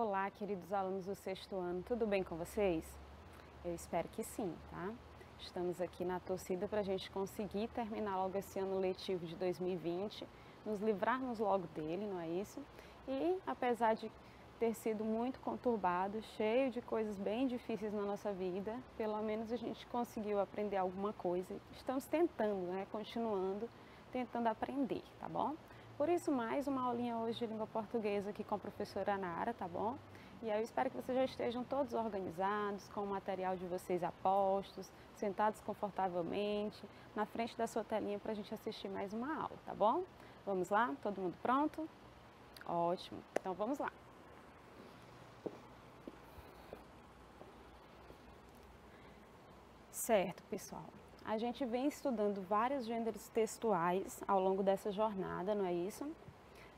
Olá, queridos alunos do sexto ano, tudo bem com vocês? Eu espero que sim, tá? Estamos aqui na torcida para a gente conseguir terminar logo esse ano letivo de 2020, nos livrarmos logo dele, não é isso? E apesar de ter sido muito conturbado, cheio de coisas bem difíceis na nossa vida, pelo menos a gente conseguiu aprender alguma coisa. Estamos tentando, né? Continuando, tentando aprender, tá bom? Por isso, mais uma aulinha hoje de língua portuguesa aqui com a professora Nara, tá bom? E aí eu espero que vocês já estejam todos organizados, com o material de vocês a postos, sentados confortavelmente, na frente da sua telinha para a gente assistir mais uma aula, tá bom? Vamos lá? Todo mundo pronto? Ótimo! Então vamos lá! Certo, pessoal. A gente vem estudando vários gêneros textuais ao longo dessa jornada, não é isso?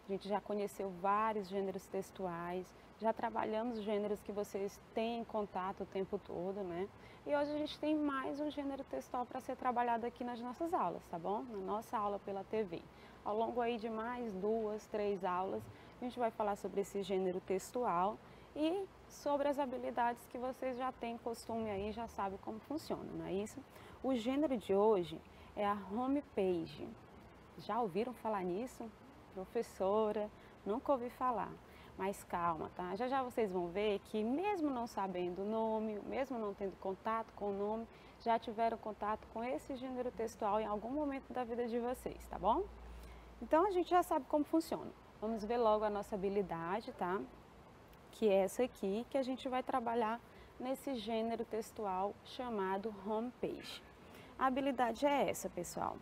A gente já conheceu vários gêneros textuais, já trabalhamos gêneros que vocês têm em contato o tempo todo, né? E hoje a gente tem mais um gênero textual para ser trabalhado aqui nas nossas aulas, tá bom? Na nossa aula pela TV. Ao longo aí de mais 2, 3 aulas, a gente vai falar sobre esse gênero textual e sobre as habilidades que vocês já têm costume aí, já sabem como funciona, não é isso? O gênero de hoje é a homepage. Já ouviram falar nisso? Professora, nunca ouvi falar. Mas calma, tá? Já já vocês vão ver que mesmo não sabendo o nome, mesmo não tendo contato com o nome, já tiveram contato com esse gênero textual em algum momento da vida de vocês, tá bom? Então a gente já sabe como funciona. Vamos ver logo a nossa habilidade, tá? Que é essa aqui, que a gente vai trabalhar nesse gênero textual chamado homepage. A habilidade é essa, pessoal.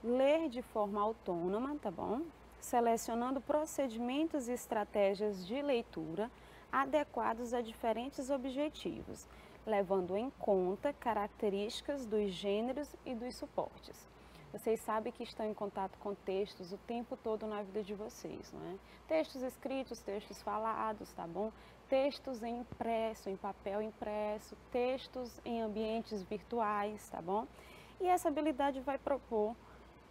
Ler de forma autônoma, tá bom? Selecionando procedimentos e estratégias de leitura adequados a diferentes objetivos, levando em conta características dos gêneros e dos suportes. Vocês sabem que estão em contato com textos o tempo todo na vida de vocês, não é? Textos escritos, textos falados, tá bom? Textos em impresso, em papel impresso, textos em ambientes virtuais, tá bom? E essa habilidade vai propor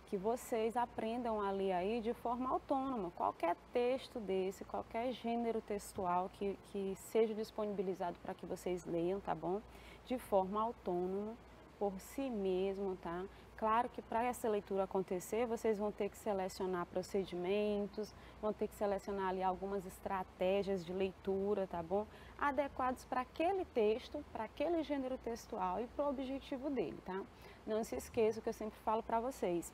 que vocês aprendam a ler aí de forma autônoma, qualquer texto desse, qualquer gênero textual que seja disponibilizado para que vocês leiam, tá bom? De forma autônoma, por si mesmo, tá? Claro que para essa leitura acontecer, vocês vão ter que selecionar procedimentos, vão ter que selecionar ali algumas estratégias de leitura, tá bom? Adequados para aquele texto, para aquele gênero textual e para o objetivo dele, tá? Não se esqueça que eu sempre falo para vocês.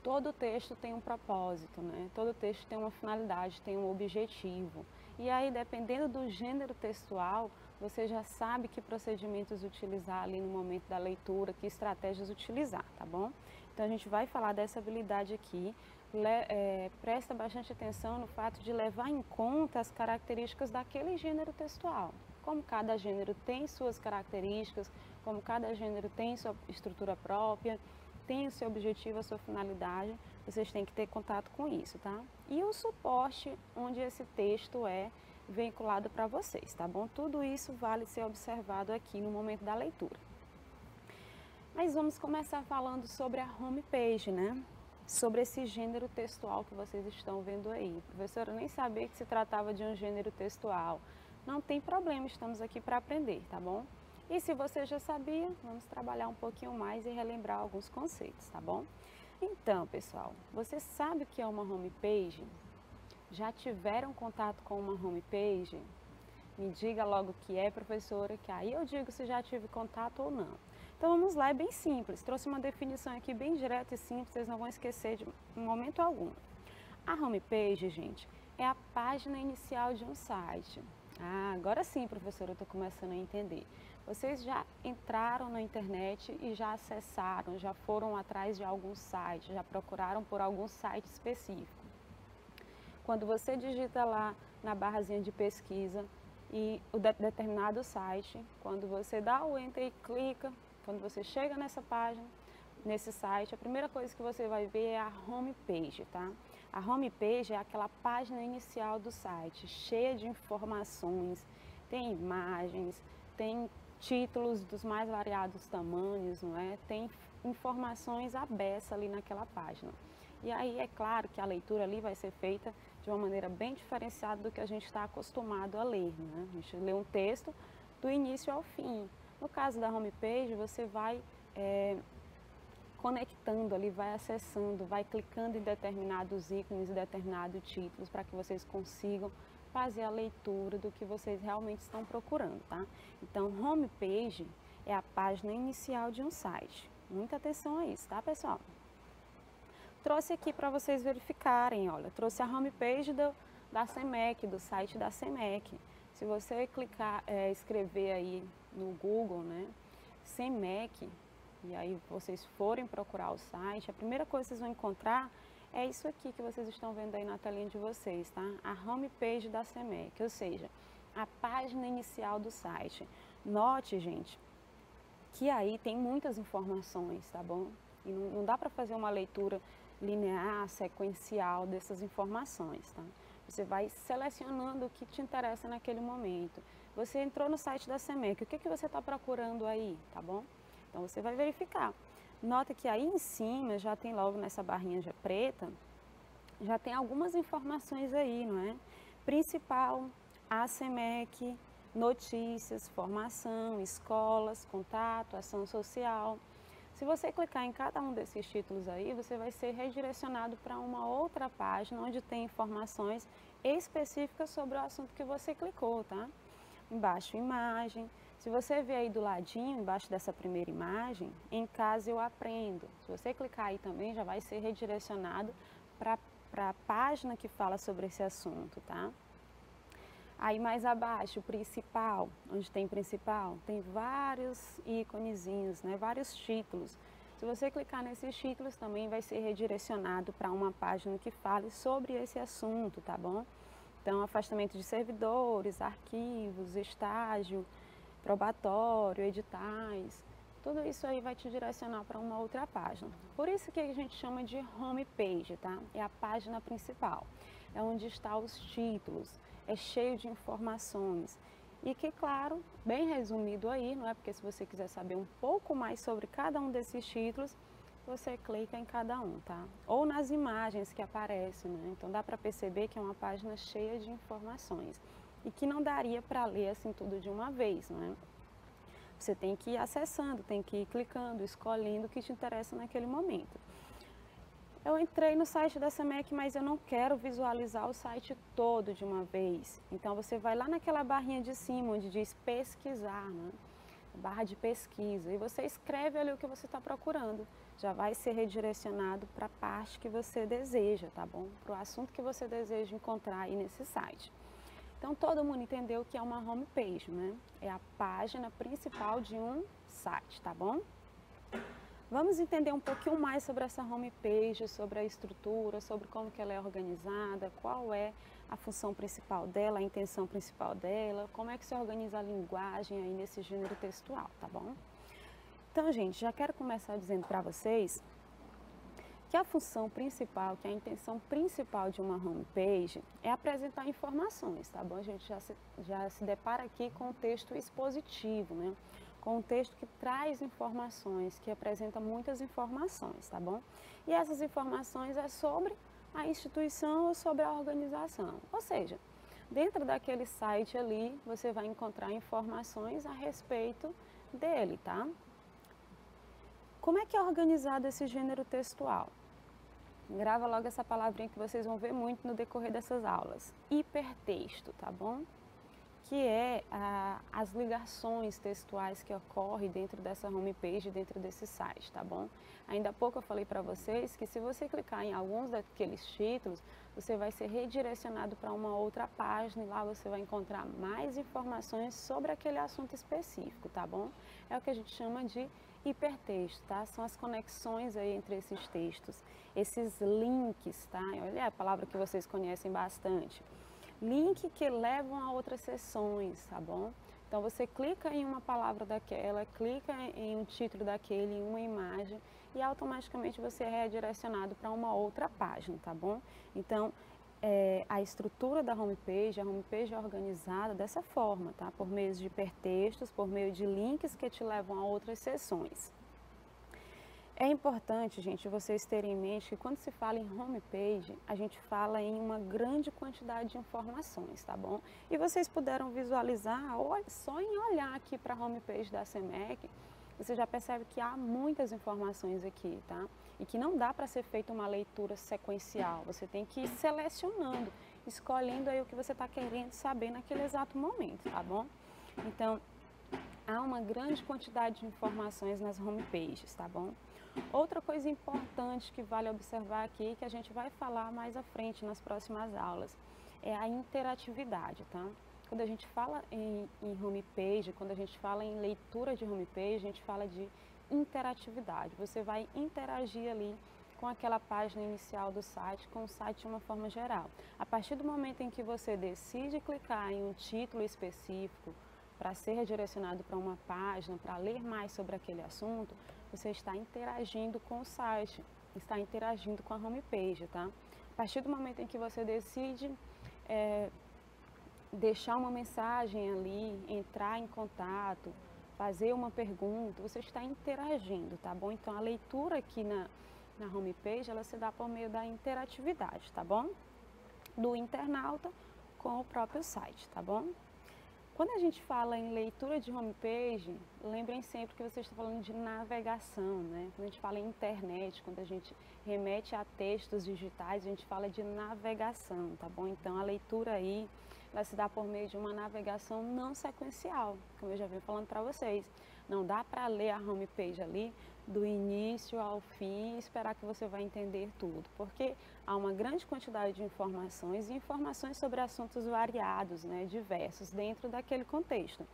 Todo texto tem um propósito, né? Todo texto tem uma finalidade, tem um objetivo. E aí, dependendo do gênero textual, você já sabe que procedimentos utilizar ali no momento da leitura, que estratégias utilizar, tá bom? Então, a gente vai falar dessa habilidade aqui. Presta bastante atenção no fato de levar em conta as características daquele gênero textual. Como cada gênero tem suas características, como cada gênero tem sua estrutura própria, tem o seu objetivo, a sua finalidade, vocês têm que ter contato com isso, tá? E o suporte onde esse texto é vinculado para vocês, tá bom? Tudo isso vale ser observado aqui no momento da leitura. Mas vamos começar falando sobre a homepage, né? Sobre esse gênero textual que vocês estão vendo aí. Professora, eu nem sabia que se tratava de um gênero textual. Não tem problema, estamos aqui para aprender, tá bom? E se você já sabia, vamos trabalhar um pouquinho mais e relembrar alguns conceitos, tá bom? Então, pessoal, você sabe o que é uma homepage? Já tiveram contato com uma homepage? Me diga logo o que é, professora, que aí eu digo se já tive contato ou não. Então vamos lá, é bem simples. Trouxe uma definição aqui bem direta e simples, vocês não vão esquecer de momento algum. A homepage, gente, é a página inicial de um site. Ah, agora sim, professora, eu estou começando a entender. Vocês já entraram na internet e já acessaram, já foram atrás de algum site, já procuraram por algum site específico. Quando você digita lá na barrazinha de pesquisa e o determinado site, quando você dá o enter e clica, quando você chega nessa página, nesse site, a primeira coisa que você vai ver é a homepage, tá? A homepage é aquela página inicial do site, cheia de informações, tem imagens, tem títulos dos mais variados tamanhos, não é? Tem informações à beça ali naquela página. E aí é claro que a leitura ali vai ser feita de uma maneira bem diferenciada do que a gente está acostumado a ler, né? A gente lê um texto do início ao fim. No caso da homepage, você vai conectando ali, vai acessando, vai clicando em determinados ícones, em determinados títulos, para que vocês consigam fazer a leitura do que vocês realmente estão procurando, tá? Então, homepage é a página inicial de um site. Muita atenção a isso, tá, pessoal? Trouxe aqui para vocês verificarem, olha, trouxe a homepage da CEMEC, do site da CEMEC. Se você clicar, escrever aí no Google, né, CEMEC, e aí vocês forem procurar o site, a primeira coisa que vocês vão encontrar é isso aqui que vocês estão vendo aí na telinha de vocês, tá? A homepage da CEMEC, ou seja, a página inicial do site. Note, gente, que aí tem muitas informações, tá bom? E não dá para fazer uma leitura linear, sequencial dessas informações, tá? Você vai selecionando o que te interessa naquele momento. Você entrou no site da CEMEC, o que você está procurando aí, tá bom? Então você vai verificar. Nota que aí em cima já tem logo nessa barrinha já preta, já tem algumas informações aí, não é? Principal, a CEMEC, notícias, formação, escolas, contato, ação social. Se você clicar em cada um desses títulos aí, você vai ser redirecionado para uma outra página onde tem informações específicas sobre o assunto que você clicou, tá? Embaixo, imagem. Se você ver aí do ladinho, embaixo dessa primeira imagem, em casa eu aprendo. Se você clicar aí também, já vai ser redirecionado para a página que fala sobre esse assunto, tá? Aí mais abaixo, o principal, onde tem principal, tem vários íconezinhos, né? Vários títulos. Se você clicar nesses títulos, também vai ser redirecionado para uma página que fale sobre esse assunto, tá bom? Então, afastamento de servidores, arquivos, estágio, probatório, editais, tudo isso aí vai te direcionar para uma outra página. Por isso que a gente chama de homepage, tá? É a página principal, é onde estão os títulos, é cheio de informações. E que, claro, bem resumido aí, não é? Porque se você quiser saber um pouco mais sobre cada um desses títulos, você clica em cada um, tá? Ou nas imagens que aparecem, né? Então dá para perceber que é uma página cheia de informações e que não daria para ler assim tudo de uma vez, não é? Você tem que ir acessando, tem que ir clicando, escolhendo o que te interessa naquele momento. Eu entrei no site da CEMEC, mas eu não quero visualizar o site todo de uma vez. Então você vai lá naquela barrinha de cima, onde diz pesquisar, né? Barra de pesquisa, e você escreve ali o que você está procurando. Já vai ser redirecionado para a parte que você deseja, tá bom? Para o assunto que você deseja encontrar aí nesse site. Então todo mundo entendeu que é uma homepage, né? É a página principal de um site, tá bom? Vamos entender um pouquinho mais sobre essa homepage, sobre a estrutura, sobre como que ela é organizada, qual é a função principal dela, a intenção principal dela, como é que se organiza a linguagem aí nesse gênero textual, tá bom? Então, gente, já quero começar dizendo para vocês que a função principal, que a intenção principal de uma homepage é apresentar informações, tá bom? A gente já se depara aqui com um texto expositivo, né? Com um texto que traz informações, que apresenta muitas informações, tá bom? E essas informações é sobre a instituição ou sobre a organização. Ou seja, dentro daquele site ali, você vai encontrar informações a respeito dele, tá? Como é que é organizado esse gênero textual? Grava logo essa palavrinha que vocês vão ver muito no decorrer dessas aulas. Hipertexto, tá bom? Que é as ligações textuais que ocorrem dentro dessa homepage, dentro desse site, tá bom? Ainda há pouco eu falei para vocês que se você clicar em alguns daqueles títulos, você vai ser redirecionado para uma outra página e lá você vai encontrar mais informações sobre aquele assunto específico, tá bom? É o que a gente chama de hipertexto, tá? São as conexões aí entre esses textos, esses links, tá? Olha a palavra que vocês conhecem bastante. Link que levam a outras seções, tá bom? Então você clica em uma palavra daquela, clica em um título daquele, em uma imagem e automaticamente você é redirecionado para uma outra página, tá bom? Então a estrutura da homepage, a homepage é organizada dessa forma, tá? Por meio de hipertextos, por meio de links que te levam a outras seções. É importante, gente, vocês terem em mente que quando se fala em homepage, a gente fala em uma grande quantidade de informações, tá bom? E vocês puderam visualizar, olha, só em olhar aqui para a homepage da SEMEC, você já percebe que há muitas informações aqui, tá? E que não dá para ser feita uma leitura sequencial, você tem que ir selecionando, escolhendo aí o que você está querendo saber naquele exato momento, tá bom? Então, há uma grande quantidade de informações nas homepages, tá bom? Outra coisa importante que vale observar aqui, que a gente vai falar mais à frente nas próximas aulas, é a interatividade, tá? Quando a gente fala em homepage, quando a gente fala em leitura de homepage, a gente fala de interatividade. Você vai interagir ali com aquela página inicial do site, com o site de uma forma geral. A partir do momento em que você decide clicar em um título específico, para ser redirecionado para uma página, para ler mais sobre aquele assunto, você está interagindo com o site, está interagindo com a homepage, tá? A partir do momento em que você decide deixar uma mensagem ali, entrar em contato, fazer uma pergunta, você está interagindo, tá bom? Então, a leitura aqui na homepage, ela se dá por meio da interatividade, tá bom? Do internauta com o próprio site, tá bom? Quando a gente fala em leitura de homepage, lembrem sempre que você está falando de navegação, né? Quando a gente fala em internet, quando a gente remete a textos digitais, a gente fala de navegação, tá bom? Então, a leitura aí vai se dar por meio de uma navegação não sequencial, como eu já venho falando para vocês. Não dá para ler a homepage ali do início ao fim e esperar que você vai entender tudo, porque há uma grande quantidade de informações e informações sobre assuntos variados, né, diversos, dentro daquele contexto.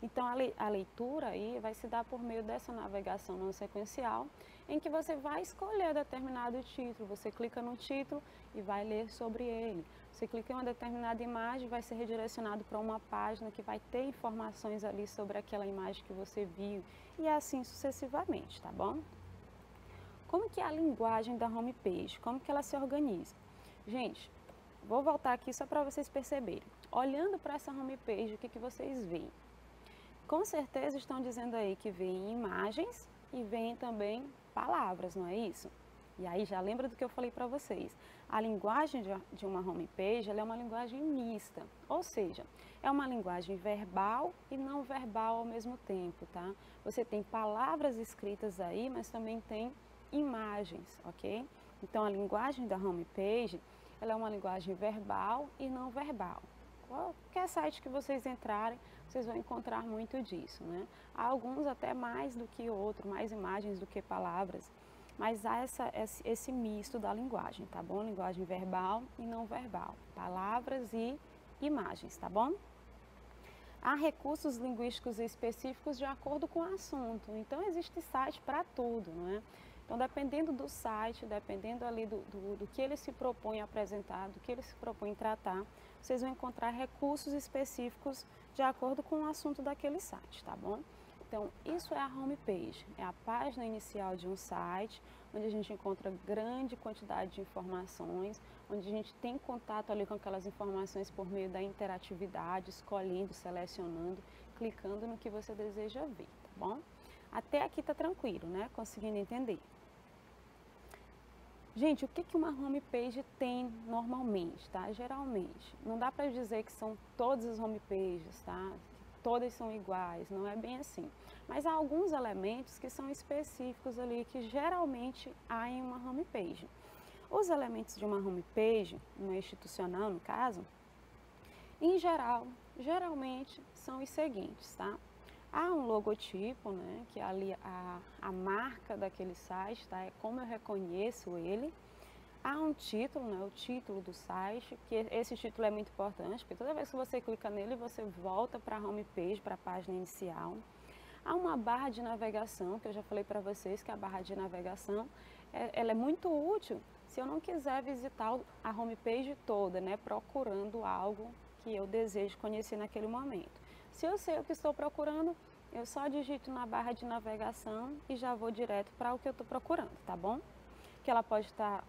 Então, a leitura aí vai se dar por meio dessa navegação não sequencial, em que você vai escolher determinado título, você clica no título e vai ler sobre ele. Você clica em uma determinada imagem, vai ser redirecionado para uma página que vai ter informações ali sobre aquela imagem que você viu, e assim sucessivamente, tá bom? Como que é a linguagem da homepage? Como que ela se organiza? Gente, vou voltar aqui só para vocês perceberem. Olhando para essa homepage, o que vocês veem? Com certeza estão dizendo aí que veem imagens e veem também palavras, não é isso? E aí já lembra do que eu falei para vocês. A linguagem de uma homepage, ela é uma linguagem mista, ou seja, é uma linguagem verbal e não verbal ao mesmo tempo, tá? Você tem palavras escritas aí, mas também tem imagens, ok? Então, a linguagem da homepage, ela é uma linguagem verbal e não verbal. Qualquer site que vocês entrarem, vocês vão encontrar muito disso, né? Há alguns até mais do que outros, mais imagens do que palavras, mas há esse misto da linguagem, tá bom? Linguagem verbal e não verbal, palavras e imagens, tá bom? Há recursos linguísticos específicos de acordo com o assunto, então existe site para tudo, não é? Então, dependendo do site, dependendo ali do que ele se propõe a apresentar, do que ele se propõe tratar, vocês vão encontrar recursos específicos de acordo com o assunto daquele site, tá bom? Então, isso é a homepage, é a página inicial de um site, onde a gente encontra grande quantidade de informações, onde a gente tem contato ali com aquelas informações por meio da interatividade, escolhendo, selecionando, clicando no que você deseja ver, tá bom? Até aqui tá tranquilo, né? Conseguindo entender. Gente, o que uma homepage tem normalmente, tá? Geralmente, não dá para dizer que são todas as homepages, tá? Todas são iguais, não é bem assim. Mas há alguns elementos que são específicos ali, que geralmente há em uma homepage. Os elementos de uma homepage, uma institucional no caso, em geral, geralmente são os seguintes, tá? Há um logotipo, né, que é ali a marca daquele site, tá? É como eu reconheço ele. Há um título, né, o título do site, que esse título é muito importante, porque toda vez que você clica nele, você volta para a homepage, para a página inicial. Há uma barra de navegação, que eu já falei para vocês que a barra de navegação, ela é muito útil se eu não quiser visitar a homepage toda, né, procurando algo que eu desejo conhecer naquele momento. Se eu sei o que estou procurando, eu só digito na barra de navegação e já vou direto para o que eu estou procurando, tá bom? Que ela pode estar,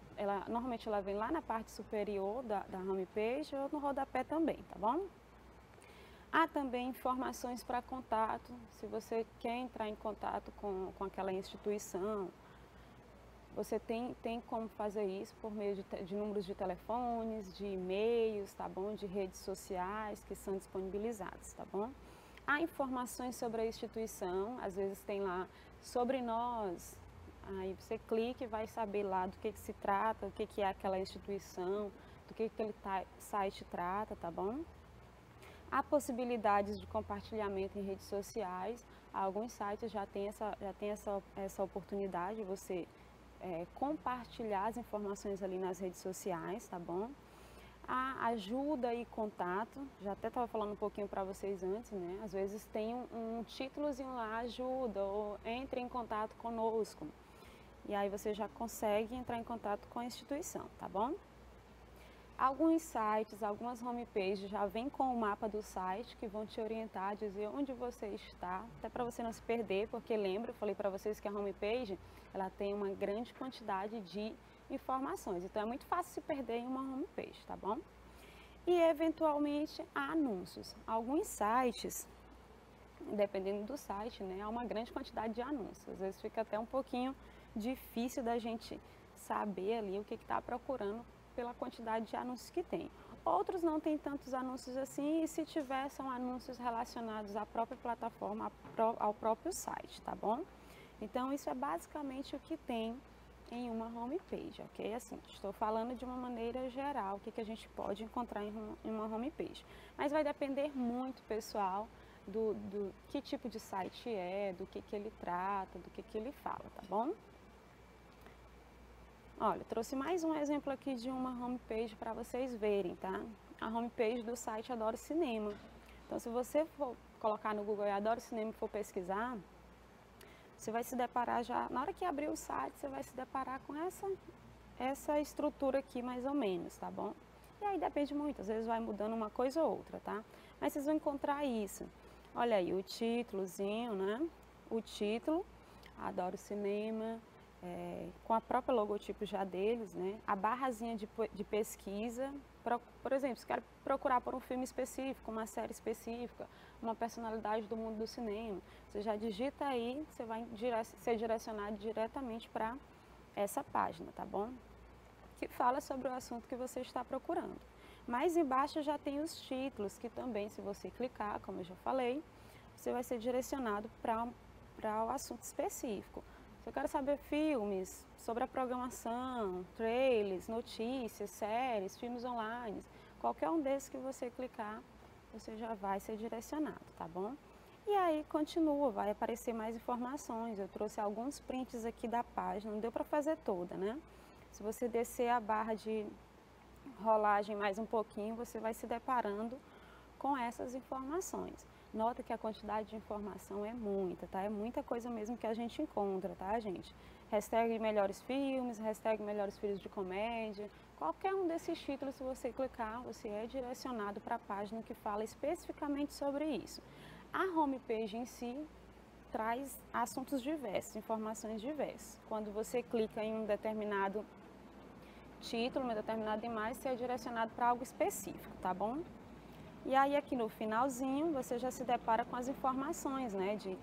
normalmente ela vem lá na parte superior da homepage ou no rodapé também, tá bom? Há também informações para contato, se você quer entrar em contato com aquela instituição, Você tem como fazer isso por meio de números de telefones, de e-mails, tá bom? De redes sociais que são disponibilizados, tá bom? Há informações sobre a instituição, às vezes tem lá sobre nós, aí você clica e vai saber lá do que se trata, o que é aquela instituição, do que aquele site trata, tá bom? Há possibilidades de compartilhamento em redes sociais, alguns sites já têm essa oportunidade de você compartilhar as informações ali nas redes sociais, tá bom? A ajuda e contato, já até estava falando um pouquinho para vocês antes, né? Às vezes tem um títulozinho lá, ajuda, ou entre em contato conosco. E aí você já consegue entrar em contato com a instituição, tá bom? Alguns sites, algumas homepages já vêm com o mapa do site que vão te orientar, dizer onde você está, até para você não se perder, porque lembra, eu falei para vocês que a homepage, ela tem uma grande quantidade de informações, então é muito fácil se perder em uma homepage, tá bom? E eventualmente há anúncios. Alguns sites, dependendo do site, né, há uma grande quantidade de anúncios, às vezes fica até um pouquinho difícil da gente saber ali o que está procurando pela quantidade de anúncios que tem. Outros não tem tantos anúncios assim, e se tiver, são anúncios relacionados à própria plataforma, ao próprio site, tá bom? Então, isso é basicamente o que tem em uma homepage, ok? Assim, estou falando de uma maneira geral, o que a gente pode encontrar em uma homepage. Mas vai depender muito, pessoal, do que tipo de site é, do que ele trata, do que ele fala, tá bom? Olha, trouxe mais um exemplo aqui de uma homepage para vocês verem, tá? A homepage do site Adoro Cinema. Então, se você for colocar no Google Adoro Cinema e for pesquisar, você vai se deparar já, na hora que abrir o site, você vai se deparar com essa estrutura aqui mais ou menos, tá bom? E aí depende muito, às vezes vai mudando uma coisa ou outra, tá? Mas vocês vão encontrar isso. Olha aí, o títulozinho, né? O título, Adoro Cinema, com a própria logotipo já deles, né? A barrazinha de pesquisa, por exemplo, se quer procurar por um filme específico, uma série específica, uma personalidade do mundo do cinema, você já digita aí, você vai ser direcionado diretamente para essa página, tá bom? Que fala sobre o assunto que você está procurando. Mais embaixo já tem os títulos, que também, se você clicar, como eu já falei, você vai ser direcionado para o assunto específico. Se eu quero saber filmes, sobre a programação, trailers, notícias, séries, filmes online, qualquer um desses que você clicar, você já vai ser direcionado, tá bom? E aí continua, vai aparecer mais informações. Eu trouxe alguns prints aqui da página, não deu para fazer toda, né? Se você descer a barra de rolagem mais um pouquinho, você vai se deparando com essas informações. Nota que a quantidade de informação é muita, tá? É muita coisa mesmo que a gente encontra, tá, gente? Hashtag melhores filmes, hashtag melhores filmes de comédia, qualquer um desses títulos, se você clicar, você é direcionado para a página que fala especificamente sobre isso. A homepage em si traz assuntos diversos, informações diversas. Quando você clica em um determinado título, uma determinada imagem, você é direcionado para algo específico, tá bom? E aí aqui no finalzinho você já se depara com as informações, né, de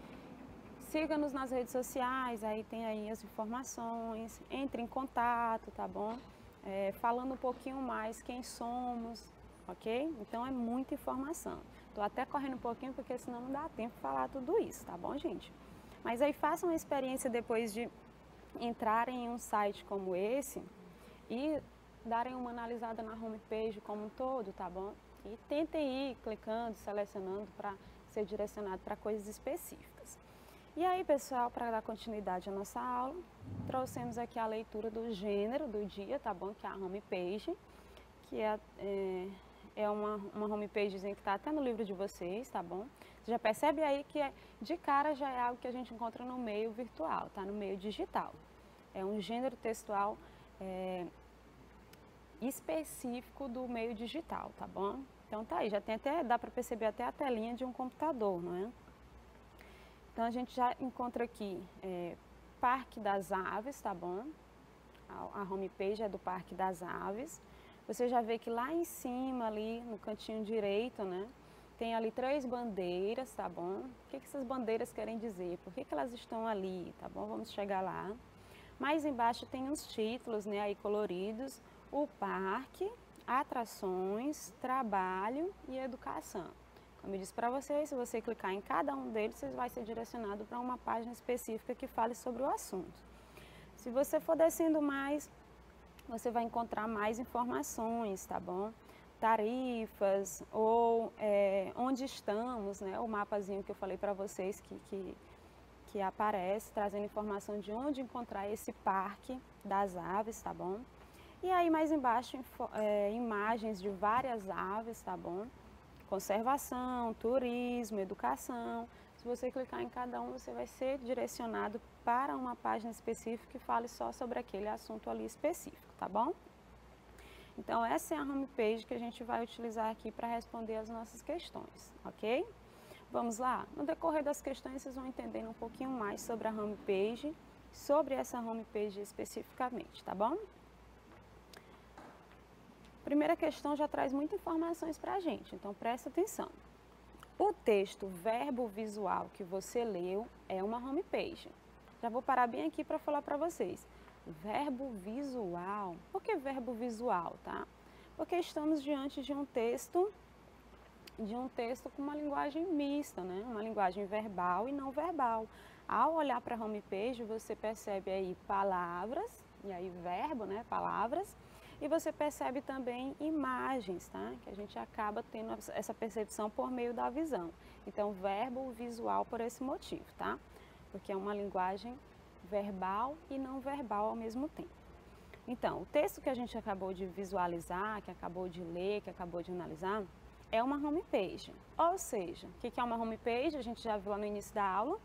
siga-nos nas redes sociais, aí tem aí as informações, entre em contato, tá bom? Falando um pouquinho mais quem somos, ok? Então é muita informação. Tô até correndo um pouquinho porque senão não dá tempo de falar tudo isso, tá bom, gente? Mas aí façam uma experiência depois de entrarem em um site como esse e darem uma analisada na homepage como um todo, tá bom? E tentem ir clicando, selecionando para ser direcionado para coisas específicas. E aí, pessoal, para dar continuidade à nossa aula, trouxemos aqui a leitura do gênero do dia, tá bom? Que é a homepage, que é uma homepagezinha que está até no livro de vocês, tá bom? Você já percebe aí que de cara já é algo que a gente encontra no meio virtual, tá? No meio digital. É um gênero textual específico do meio digital, tá bom? Então tá aí, já tem até, dá para perceber até a telinha de um computador, não é? Então a gente já encontra aqui Parque das Aves, tá bom? A homepage é do Parque das Aves. Você já vê que lá em cima, ali no cantinho direito, né? Tem ali 3 bandeiras, tá bom? O que essas bandeiras querem dizer? Por que elas estão ali, tá bom? Vamos chegar lá. Mais embaixo tem os títulos, né, aí coloridos, o parque, atrações, trabalho e educação. Como eu disse para vocês, se você clicar em cada um deles, você vai ser direcionado para uma página específica que fale sobre o assunto. Se você for descendo mais, você vai encontrar mais informações, tá bom? Tarifas ou onde estamos, né? O mapazinho que eu falei para vocês que aparece, trazendo informação de onde encontrar esse parque das aves, tá bom? E aí mais embaixo, imagens de várias aves, tá bom? Conservação, turismo, educação. Se você clicar em cada um, você vai ser direcionado para uma página específica que fale só sobre aquele assunto ali específico, tá bom? Então, essa é a homepage que a gente vai utilizar aqui para responder as nossas questões, ok? Vamos lá? No decorrer das questões, vocês vão entendendo um pouquinho mais sobre a homepage, sobre essa homepage especificamente, tá bom? Primeira questão já traz muitas informações para a gente, então presta atenção. O texto verbo visual que você leu é uma homepage. Já vou parar bem aqui para falar para vocês. Verbo visual. Por que verbo visual, tá? Porque estamos diante de um texto com uma linguagem mista, né? Uma linguagem verbal e não verbal. Ao olhar para a homepage, você percebe aí palavras, e aí verbo, né? Palavras. E você percebe também imagens, tá? Que a gente acaba tendo essa percepção por meio da visão. Então, verbo visual por esse motivo, tá? Porque é uma linguagem verbal e não verbal ao mesmo tempo. Então, o texto que a gente acabou de visualizar, que acabou de ler, que acabou de analisar, é uma homepage. Ou seja, o que é uma homepage? A gente já viu lá no início da aula.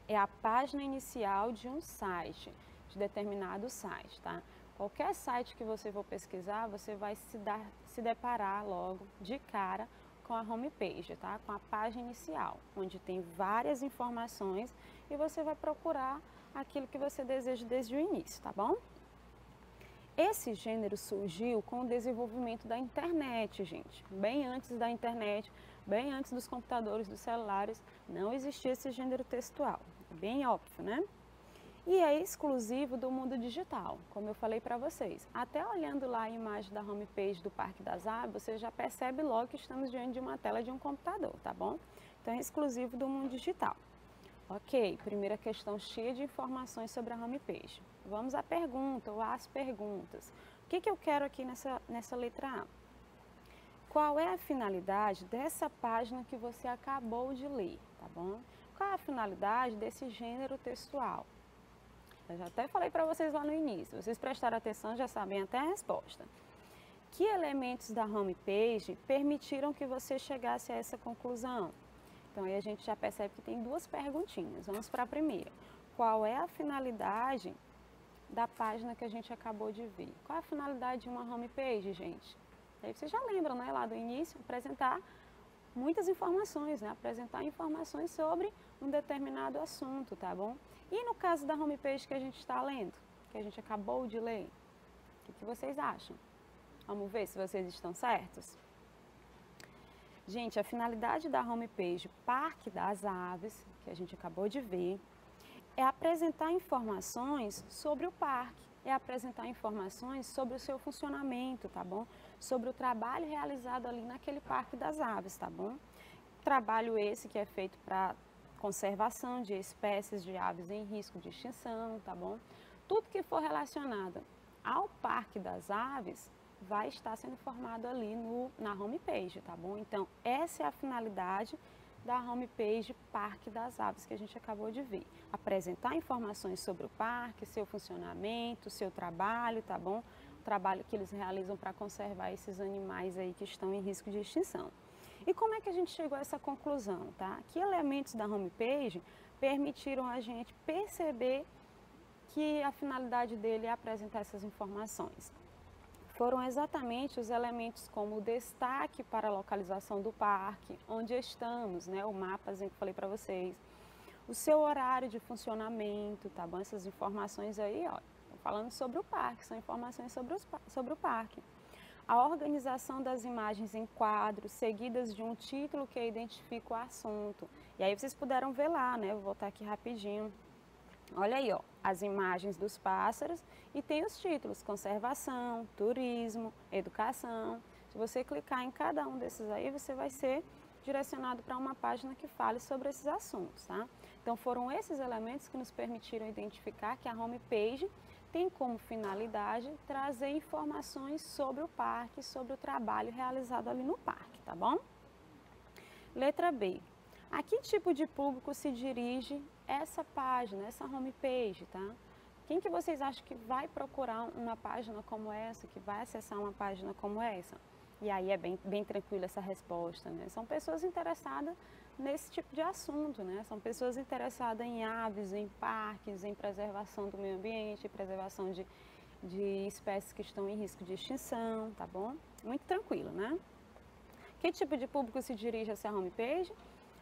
É a página inicial de um site, de determinado site, tá? Qualquer site que você for pesquisar, você vai se deparar logo de cara com a homepage, tá? Com a página inicial, onde tem várias informações e você vai procurar aquilo que você deseja desde o início, tá bom? Esse gênero surgiu com o desenvolvimento da internet, gente. Bem antes da internet, bem antes dos computadores, dos celulares, não existia esse gênero textual. Bem óbvio, né? E é exclusivo do mundo digital, como eu falei para vocês. Até olhando lá a imagem da homepage do Parque das Aves, você já percebe logo que estamos diante de uma tela de um computador, tá bom? Então é exclusivo do mundo digital. Ok, primeira questão cheia de informações sobre a homepage. Vamos à pergunta ou às perguntas. O que eu quero aqui nessa letra A? Qual é a finalidade dessa página que você acabou de ler, tá bom? Qual é a finalidade desse gênero textual? Eu já até falei para vocês lá no início, vocês prestaram atenção, já sabem até a resposta. Que elementos da homepage permitiram que você chegasse a essa conclusão? Então, aí a gente já percebe que tem duas perguntinhas. Vamos para a primeira. Qual é a finalidade da página que a gente acabou de ver? Qual é a finalidade de uma homepage, gente? Aí vocês já lembram, né, lá do início, apresentar muitas informações, né? Apresentar informações sobre um determinado assunto, tá bom? E no caso da homepage que a gente está lendo, que a gente acabou de ler, o que vocês acham? Vamos ver se vocês estão certos? Gente, a finalidade da homepage Parque das Aves, que a gente acabou de ver, é apresentar informações sobre o parque, é apresentar informações sobre o seu funcionamento, tá bom? Sobre o trabalho realizado ali naquele Parque das Aves, tá bom? Trabalho esse que é feito para conservação de espécies de aves em risco de extinção, tá bom? Tudo que for relacionado ao Parque das Aves vai estar sendo formado ali na homepage, tá bom? Então, essa é a finalidade da homepage Parque das Aves que a gente acabou de ver. Apresentar informações sobre o parque, seu funcionamento, seu trabalho, tá bom? O trabalho que eles realizam para conservar esses animais aí que estão em risco de extinção. E como é que a gente chegou a essa conclusão, tá? Que elementos da homepage permitiram a gente perceber que a finalidade dele é apresentar essas informações? Foram exatamente os elementos como o destaque para a localização do parque, onde estamos, né? O mapazinho que eu falei para vocês. O seu horário de funcionamento, tá bom? Essas informações aí, ó, falando sobre o parque, são informações sobre o parque. A organização das imagens em quadros, seguidas de um título que identifica o assunto. E aí vocês puderam ver lá, né? Vou voltar aqui rapidinho. Olha aí, ó. as imagens dos pássaros e tem os títulos, conservação, turismo, educação. Se você clicar em cada um desses aí, você vai ser direcionado para uma página que fale sobre esses assuntos, tá? Então foram esses elementos que nos permitiram identificar que a homepage tem como finalidade trazer informações sobre o parque, sobre o trabalho realizado ali no parque, tá bom? Letra B. A que tipo de público se dirige essa página, essa homepage, tá? Quem que vocês acham que vai procurar uma página como essa, que vai acessar uma página como essa? E aí é bem tranquila essa resposta, né? São pessoas interessadas nesse tipo de assunto, né? São pessoas interessadas em aves, em parques, em preservação do meio ambiente, preservação de espécies que estão em risco de extinção, tá bom? Muito tranquilo, né? Que tipo de público se dirige a essa homepage?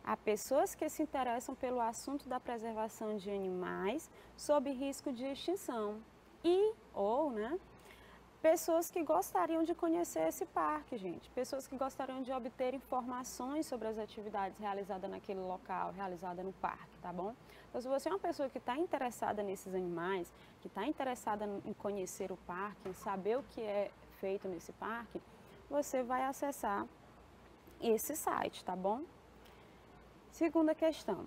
A pessoas que se interessam pelo assunto da preservação de animais sob risco de extinção ou, né, pessoas que gostariam de conhecer esse parque, gente. Pessoas que gostariam de obter informações sobre as atividades realizadas naquele local, realizadas no parque, tá bom? Então, se você é uma pessoa que está interessada nesses animais, que está interessada em conhecer o parque, em saber o que é feito nesse parque, você vai acessar esse site, tá bom? Segunda questão.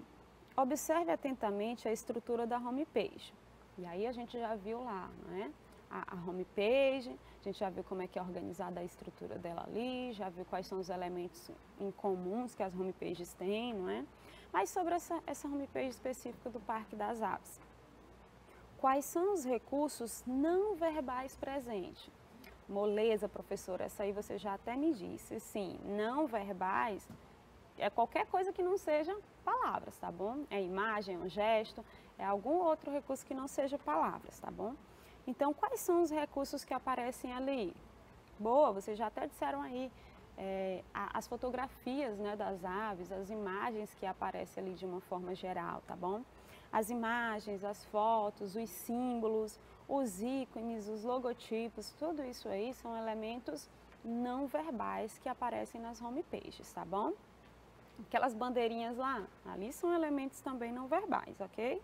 Observe atentamente a estrutura da homepage. E aí a gente já viu lá, né? A homepage, a gente já viu como é que é organizada a estrutura dela ali, já viu quais são os elementos em comuns que as homepages têm, não é? Mas sobre essa homepage específica do Parque das Aves. Quais são os recursos não verbais presentes? Moleza, professora, essa aí você já até me disse. Sim, não verbais é qualquer coisa que não seja palavras, tá bom? É imagem, é um gesto, é algum outro recurso que não seja palavras, tá bom? Então, quais são os recursos que aparecem ali? Boa, vocês já até disseram aí, as fotografias, né, das aves, as imagens que aparecem ali de uma forma geral, tá bom? As imagens, as fotos, os símbolos, os ícones, os logotipos, tudo isso aí são elementos não verbais que aparecem nas homepages, tá bom? Aquelas bandeirinhas lá, ali são elementos também não verbais, ok?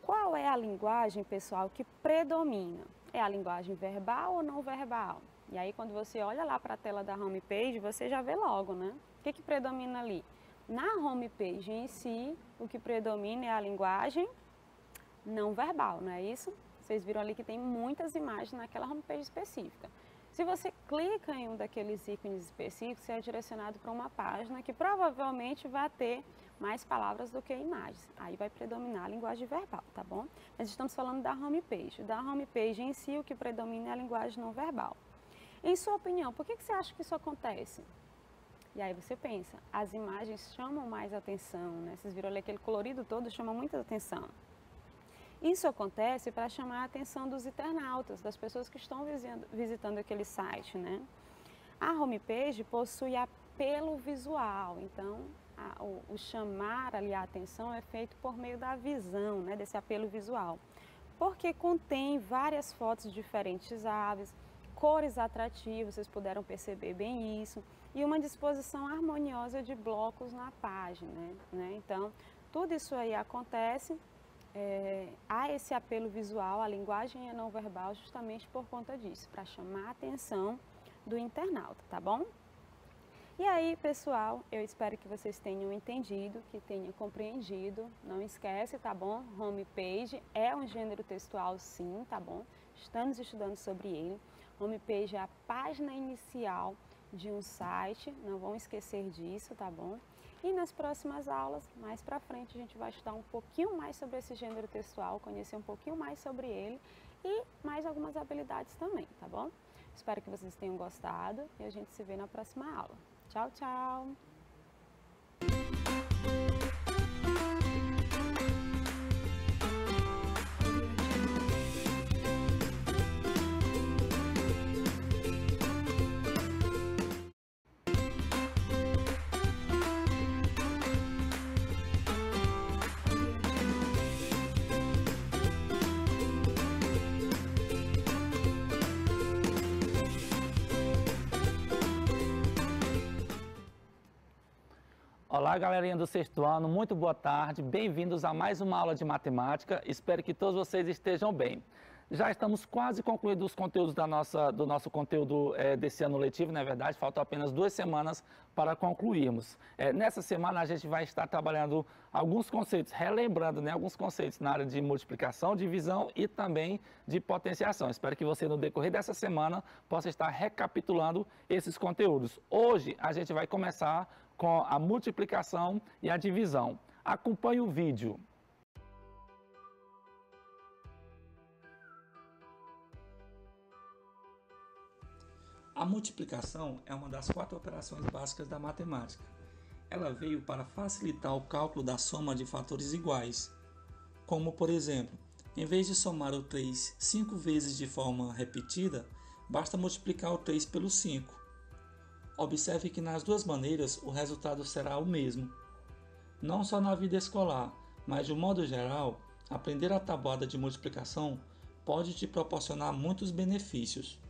Qual é a linguagem, pessoal, que predomina? É a linguagem verbal ou não verbal? E aí, quando você olha lá para a tela da homepage, você já vê logo, né? O que predomina ali? Na homepage em si, o que predomina é a linguagem não verbal, não é isso? Vocês viram ali que tem muitas imagens naquela homepage específica. Se você clica em um daqueles ícones específicos, você é direcionado para uma página que provavelmente vai ter mais palavras do que imagens. Aí vai predominar a linguagem verbal, tá bom? Mas estamos falando da homepage. Da homepage em si, o que predomina é a linguagem não verbal. Em sua opinião, por que você acha que isso acontece? E aí você pensa, as imagens chamam mais atenção, né? Vocês viram ali aquele colorido todo, chama muita atenção. Isso acontece para chamar a atenção dos internautas, das pessoas que estão visitando aquele site, né? A homepage possui apelo visual, então o chamar ali a atenção é feito por meio da visão, né, desse apelo visual. Porque contém várias fotos de diferentes aves, cores atrativas, vocês puderam perceber bem isso, e uma disposição harmoniosa de blocos na página, né? Então, tudo isso aí acontece. Há esse apelo visual, a linguagem é não verbal justamente por conta disso, para chamar a atenção do internauta, tá bom? E aí, pessoal, eu espero que vocês tenham entendido, que tenham compreendido. Não esquece, tá bom? Homepage é um gênero textual, sim, tá bom? Estamos estudando sobre ele. Homepage é a página inicial de um site, não vão esquecer disso, tá bom? E nas próximas aulas, mais para frente, a gente vai estudar um pouquinho mais sobre esse gênero textual, conhecer um pouquinho mais sobre ele e mais algumas habilidades também, tá bom? Espero que vocês tenham gostado e a gente se vê na próxima aula. Tchau, tchau! Olá, galerinha do sexto ano, muito boa tarde, bem-vindos a mais uma aula de matemática, espero que todos vocês estejam bem. Já estamos quase concluindo os conteúdos do nosso conteúdo desse ano letivo, não é verdade? Faltam apenas 2 semanas para concluirmos. Nessa semana a gente vai estar trabalhando alguns conceitos, relembrando, né, alguns conceitos na área de multiplicação, divisão e também de potenciação. Espero que você no decorrer dessa semana possa estar recapitulando esses conteúdos. Hoje a gente vai começar com a multiplicação e a divisão. Acompanhe o vídeo. A multiplicação é uma das 4 operações básicas da matemática. Ela veio para facilitar o cálculo da soma de fatores iguais, como por exemplo, em vez de somar o 3 5 vezes de forma repetida, basta multiplicar o 3 pelo 5. Observe que nas duas maneiras o resultado será o mesmo. Não só na vida escolar, mas de um modo geral, aprender a tabuada de multiplicação pode te proporcionar muitos benefícios.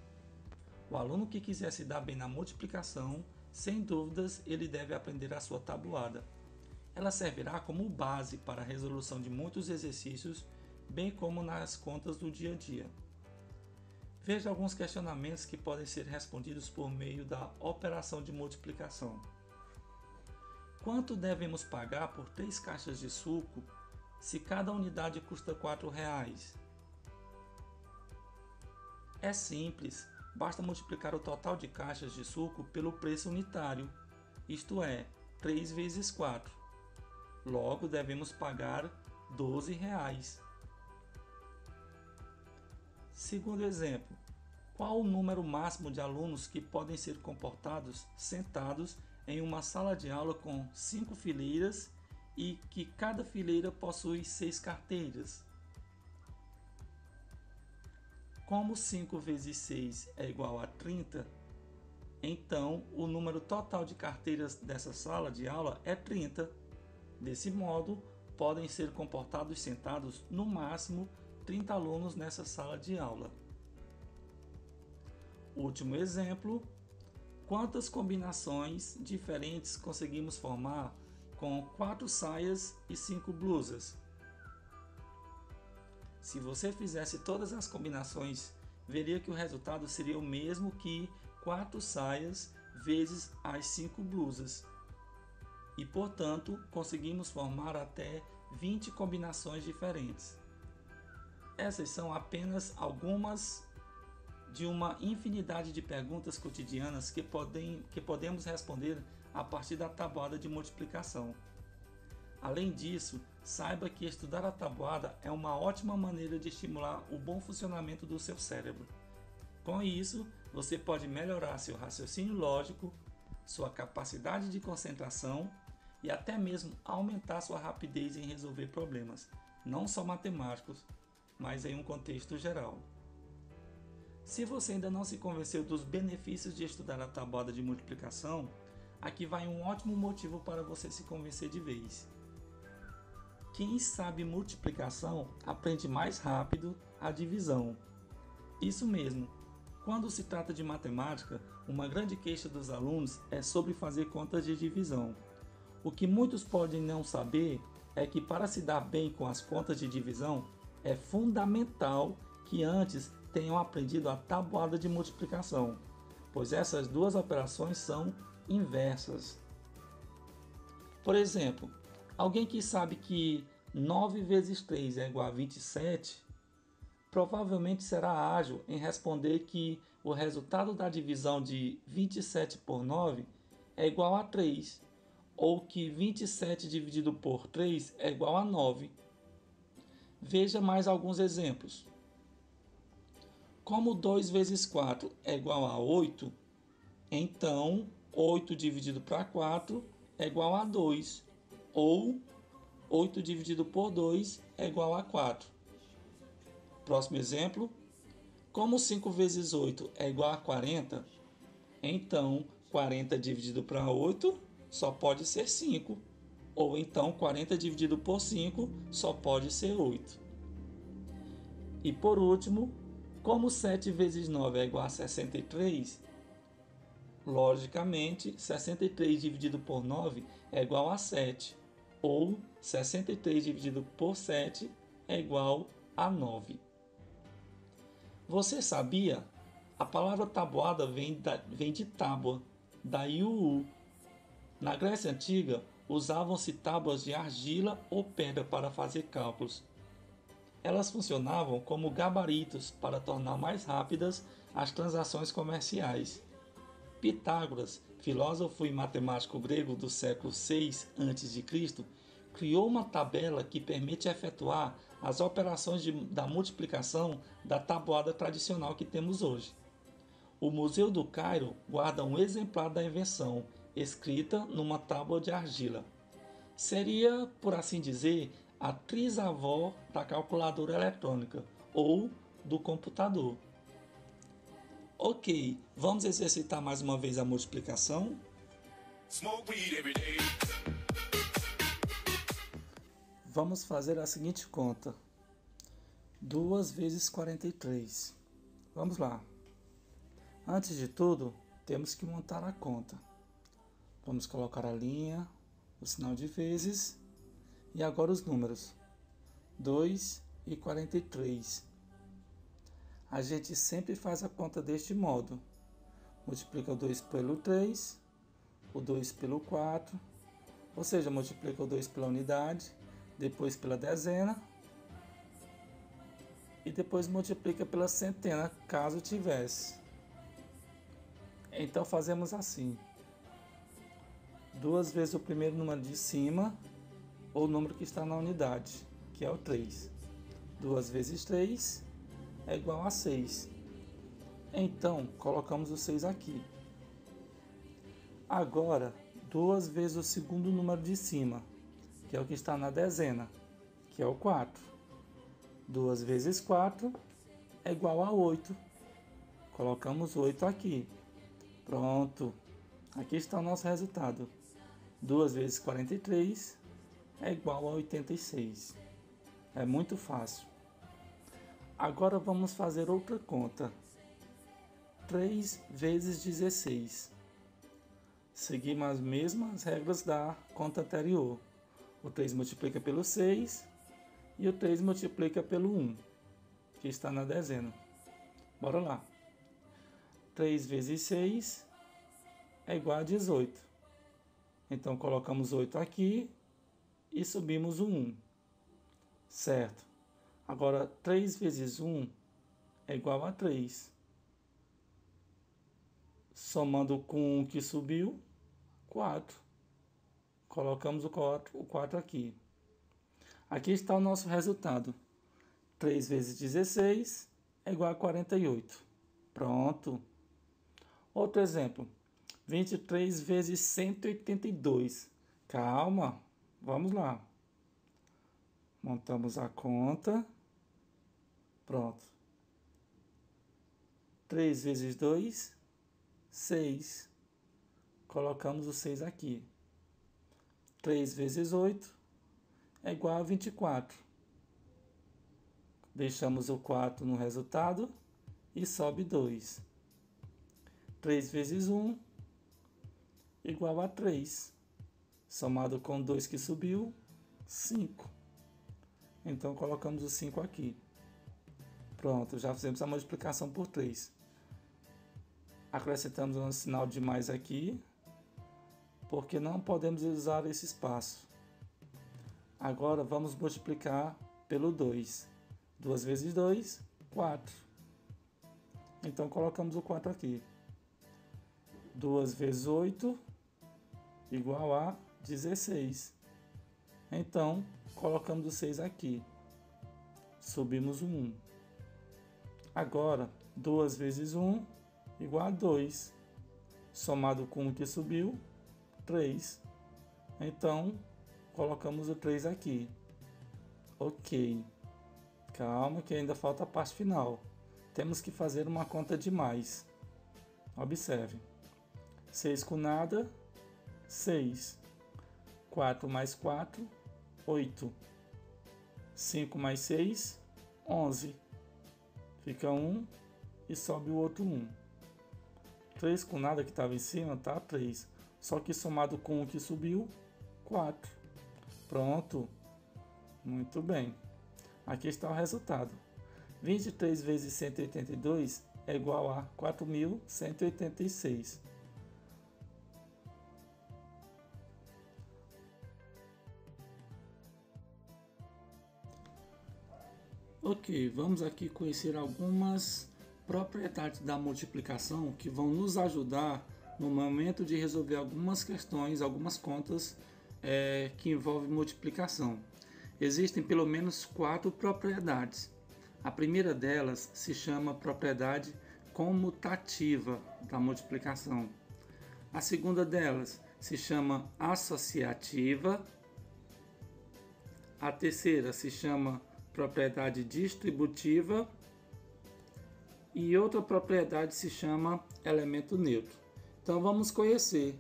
O aluno que quiser se dar bem na multiplicação, sem dúvidas, ele deve aprender a sua tabuada. Ela servirá como base para a resolução de muitos exercícios, bem como nas contas do dia a dia. Veja alguns questionamentos que podem ser respondidos por meio da operação de multiplicação. Quanto devemos pagar por 3 caixas de suco se cada unidade custa R$ 4,00? É simples. Basta multiplicar o total de caixas de suco pelo preço unitário, isto é, 3 vezes 4. Logo, devemos pagar R$ 12,00. Segundo exemplo, qual o número máximo de alunos que podem ser comportados sentados em uma sala de aula com 5 fileiras e que cada fileira possui 6 carteiras? Como 5 vezes 6 é igual a 30, então o número total de carteiras dessa sala de aula é 30. Desse modo, podem ser comportados sentados no máximo 30 alunos nessa sala de aula. Último exemplo, quantas combinações diferentes conseguimos formar com 4 saias e 5 blusas? Se você fizesse todas as combinações, veria que o resultado seria o mesmo que 4 saias vezes as 5 blusas. E, portanto, conseguimos formar até 20 combinações diferentes. Essas são apenas algumas de uma infinidade de perguntas cotidianas que podemos responder a partir da tabuada de multiplicação. Além disso, saiba que estudar a tabuada é uma ótima maneira de estimular o bom funcionamento do seu cérebro. Com isso, você pode melhorar seu raciocínio lógico, sua capacidade de concentração e até mesmo aumentar sua rapidez em resolver problemas, não só matemáticos, mas em um contexto geral. Se você ainda não se convenceu dos benefícios de estudar a tabuada de multiplicação, aqui vai um ótimo motivo para você se convencer de vez. Quem sabe multiplicação aprende mais rápido a divisão. Isso mesmo, quando se trata de matemática, uma grande queixa dos alunos é sobre fazer contas de divisão. O que muitos podem não saber é que para se dar bem com as contas de divisão, é fundamental que antes tenham aprendido a tabuada de multiplicação, pois essas duas operações são inversas. Por exemplo, alguém que sabe que 9 vezes 3 é igual a 27, provavelmente será ágil em responder que o resultado da divisão de 27 por 9 é igual a 3, ou que 27 dividido por 3 é igual a 9. Veja mais alguns exemplos. Como 2 vezes 4 é igual a 8, então 8 dividido para 4 é igual a 2, ou 8 dividido por 2 é igual a 4. Próximo exemplo. Como 5 vezes 8 é igual a 40, então 40 dividido para 8 só pode ser 5. Ou então 40 dividido por 5 só pode ser 8. E por último, como 7 vezes 9 é igual a 63, Logicamente, 63 dividido por 9 é igual a 7, ou 63 dividido por 7 é igual a 9. Você sabia? A palavra tabuada vem de tábua, daí o U. Na Grécia Antiga, usavam-se tábuas de argila ou pedra para fazer cálculos. Elas funcionavam como gabaritos para tornar mais rápidas as transações comerciais. Pitágoras, filósofo e matemático grego do século VI a.C., criou uma tabela que permite efetuar as operações da multiplicação da tabuada tradicional que temos hoje. O Museu do Cairo guarda um exemplar da invenção, escrita numa tábua de argila. Seria, por assim dizer, a trisavó da calculadora eletrônica ou do computador. Ok, vamos exercitar mais uma vez a multiplicação? Vamos fazer a seguinte conta. 2 vezes 43. Vamos lá. Antes de tudo, temos que montar a conta. Vamos colocar a linha, o sinal de vezes e agora os números. 2 e 43. A gente sempre faz a conta deste modo. Multiplica o 2 pelo 3, o 2 pelo 4, ou seja, multiplica o 2 pela unidade, depois pela dezena e depois multiplica pela centena, caso tivesse. Então fazemos assim. 2 vezes o primeiro número de cima, ou o número que está na unidade, que é o 3. 2 vezes 3 é igual a 6. Então, colocamos o 6 aqui. Agora, 2 vezes o segundo número de cima, que é o que está na dezena, que é o 4. 2 vezes 4 é igual a 8. Colocamos 8 aqui. Pronto. Aqui está o nosso resultado. 2 vezes 43 é igual a 86. É muito fácil. Agora vamos fazer outra conta. 3 vezes 16. Seguimos as mesmas regras da conta anterior. O 3 multiplica pelo 6 e o 3 multiplica pelo 1, que está na dezena. Bora lá. 3 vezes 6 é igual a 18. Então colocamos 8 aqui e subimos o 1. Certo. Agora 3 vezes 1 é igual a 3. Somando com o que subiu, 4. Colocamos o 4 aqui. Aqui está o nosso resultado. 3 vezes 16 é igual a 48. Pronto. Outro exemplo. 23 vezes 182. Calma, vamos lá. Montamos a conta. Pronto. 3 vezes 2, 6. Colocamos o 6 aqui. 3 vezes 8 é igual a 24. Deixamos o 4 no resultado e sobe 2. 3 vezes 1 igual a 3. Somado com 2 que subiu, 5. Então colocamos o 5 aqui. Pronto, já fizemos a multiplicação por 3. Acrescentamos um sinal de mais aqui, porque não podemos usar esse espaço. Agora vamos multiplicar pelo 2. 2 vezes 2, 4. Então colocamos o 4 aqui. 2 vezes 8 igual a 16. Então colocamos o 6 aqui. Subimos o 1. Agora 2 vezes 1 igual a 2. Somado com o que subiu, 3. Então colocamos o 3 aqui. Ok. Calma que ainda falta a parte final. Temos que fazer uma conta de mais. Observe. 6 com nada, 6. 4 mais 4, 8. 5 mais 6, 11. Fica 1 e sobe o outro 1. 3 com nada que estava em cima, tá 3. Só que somado com o que subiu, 4. Pronto. Muito bem. Aqui está o resultado. 23 vezes 182 é igual a 4.186. Ok, vamos aqui conhecer algumas propriedades da multiplicação que vão nos ajudar no momento de resolver algumas questões, algumas contas que envolvem multiplicação. Existem pelo menos 4 propriedades. A primeira delas se chama propriedade comutativa da multiplicação. A segunda delas se chama associativa. A terceira se chama propriedade distributiva. E outra propriedade se chama elemento neutro. Então vamos conhecer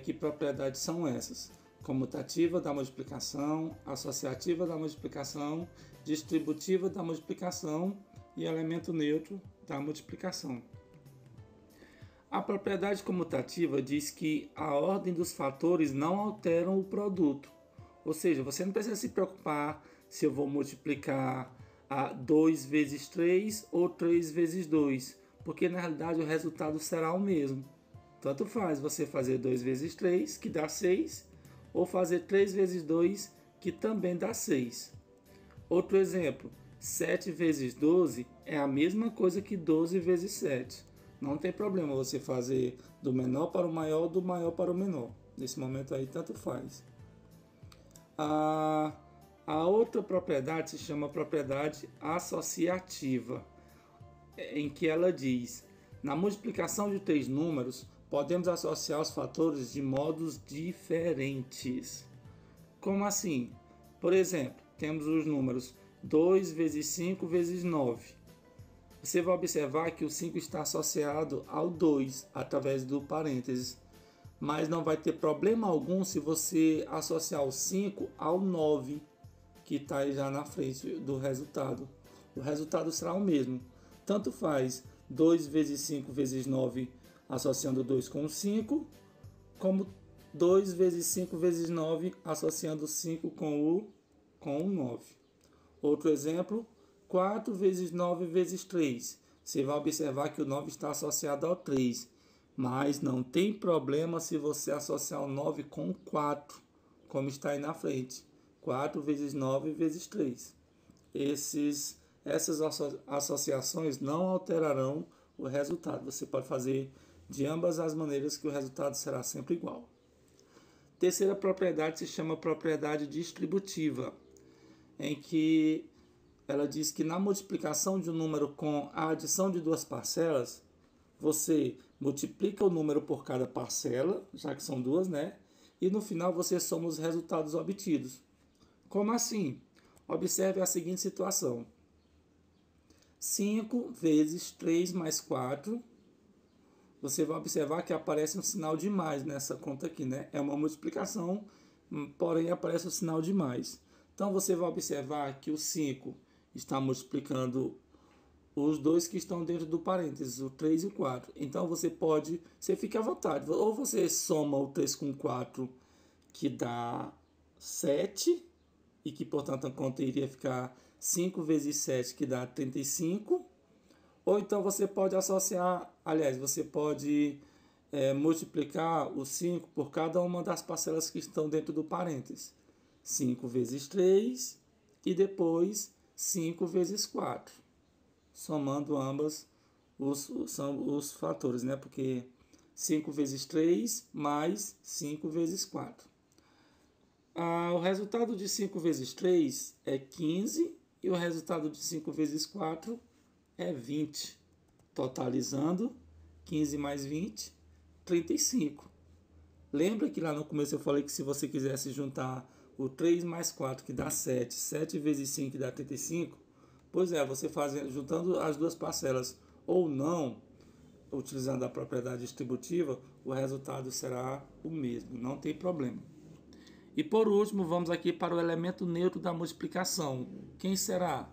que propriedades são essas: comutativa da multiplicação, associativa da multiplicação, distributiva da multiplicação e elemento neutro da multiplicação. A propriedade comutativa diz que a ordem dos fatores não alteram o produto. Ou seja, você não precisa se preocupar se eu vou multiplicar 2 vezes 3 ou 3 vezes 2, porque na realidade o resultado será o mesmo. Tanto faz você fazer 2 vezes 3, que dá 6, ou fazer 3 vezes 2, que também dá 6. Outro exemplo, 7 vezes 12 é a mesma coisa que 12 vezes 7. Não tem problema você fazer do menor para o maior ou do maior para o menor. Nesse momento aí, tanto faz. A outra propriedade se chama propriedade associativa, em que ela diz: na multiplicação de 3 números, podemos associar os fatores de modos diferentes. Como assim? Por exemplo, temos os números 2 vezes 5 vezes 9. Você vai observar que o 5 está associado ao 2 através do parênteses, mas não vai ter problema algum se você associar o 5 ao 9, que está aí já na frente do resultado. O resultado será o mesmo. Tanto faz 2 vezes 5 vezes 9 associando 2 com 5, como 2 vezes 5 vezes 9 associando 5 com o 9. Outro exemplo, 4 vezes 9 vezes 3. Você vai observar que o 9 está associado ao 3, mas não tem problema se você associar o 9 com 4, como está aí na frente. 4 vezes 9 vezes 3. Essas associações não alterarão o resultado. Você pode fazer de ambas as maneiras que o resultado será sempre igual. Terceira propriedade se chama propriedade distributiva, em que ela diz que na multiplicação de um número com a adição de 2 parcelas, você multiplica o número por cada parcela, já que são 2, né? E no final você soma os resultados obtidos. Como assim? Observe a seguinte situação: 5 vezes 3 mais 4. Você vai observar que aparece um sinal de mais nessa conta aqui, né? É uma multiplicação, porém aparece o sinal de mais. Então você vai observar que o 5 está multiplicando os dois que estão dentro do parênteses, o 3 e o 4. Então você fica à vontade. Ou você soma o 3 com 4, que dá 7, e que portanto a conta iria ficar 5 vezes 7, que dá 35. Ou então você pode associar, você pode multiplicar o 5 por cada uma das parcelas que estão dentro do parênteses. 5 vezes 3 e depois 5 vezes 4. Somando ambas os fatores, né? Porque 5 vezes 3 mais 5 vezes 4. O resultado de 5 vezes 3 é 15 e o resultado de 5 vezes 4 é 20. Totalizando 15 mais 20, 35. Lembra que lá no começo eu falei que se você quisesse juntar o 3 mais 4, que dá 7, 7 vezes 5, que dá 35? Pois é, você juntando as duas parcelas ou não, utilizando a propriedade distributiva, o resultado será o mesmo, não tem problema. E por último, vamos aqui para o elemento neutro da multiplicação. Quem será?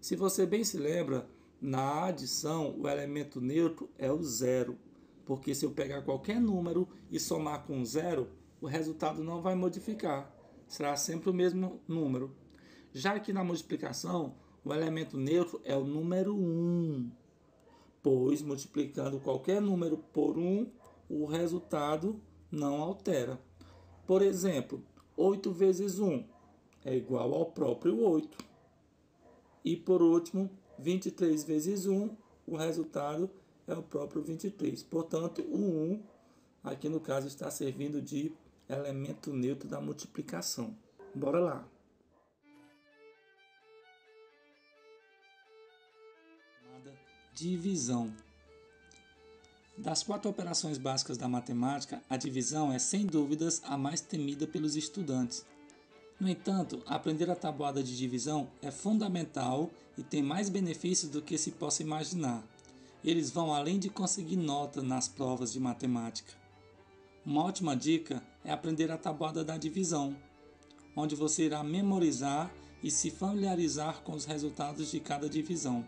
Se você bem se lembra, Na adição, o elemento neutro é o zero, porque se eu pegar qualquer número e somar com zero, o resultado não vai modificar, será sempre o mesmo número. Já que na multiplicação, o elemento neutro é o número 1, pois multiplicando qualquer número por 1, o resultado não altera. Por exemplo, 8 vezes 1 é igual ao próprio 8. E por último, 23 vezes 1, o resultado é o próprio 23. Portanto, o 1, aqui no caso, está servindo de elemento neutro da multiplicação. Bora lá. Divisão. Das 4 operações básicas da matemática, a divisão é sem dúvidas a mais temida pelos estudantes. No entanto, aprender a tabuada de divisão é fundamental e tem mais benefícios do que se possa imaginar. Eles vão além de conseguir nota nas provas de matemática. Uma ótima dica é aprender a tabuada da divisão, onde você irá memorizar e se familiarizar com os resultados de cada divisão.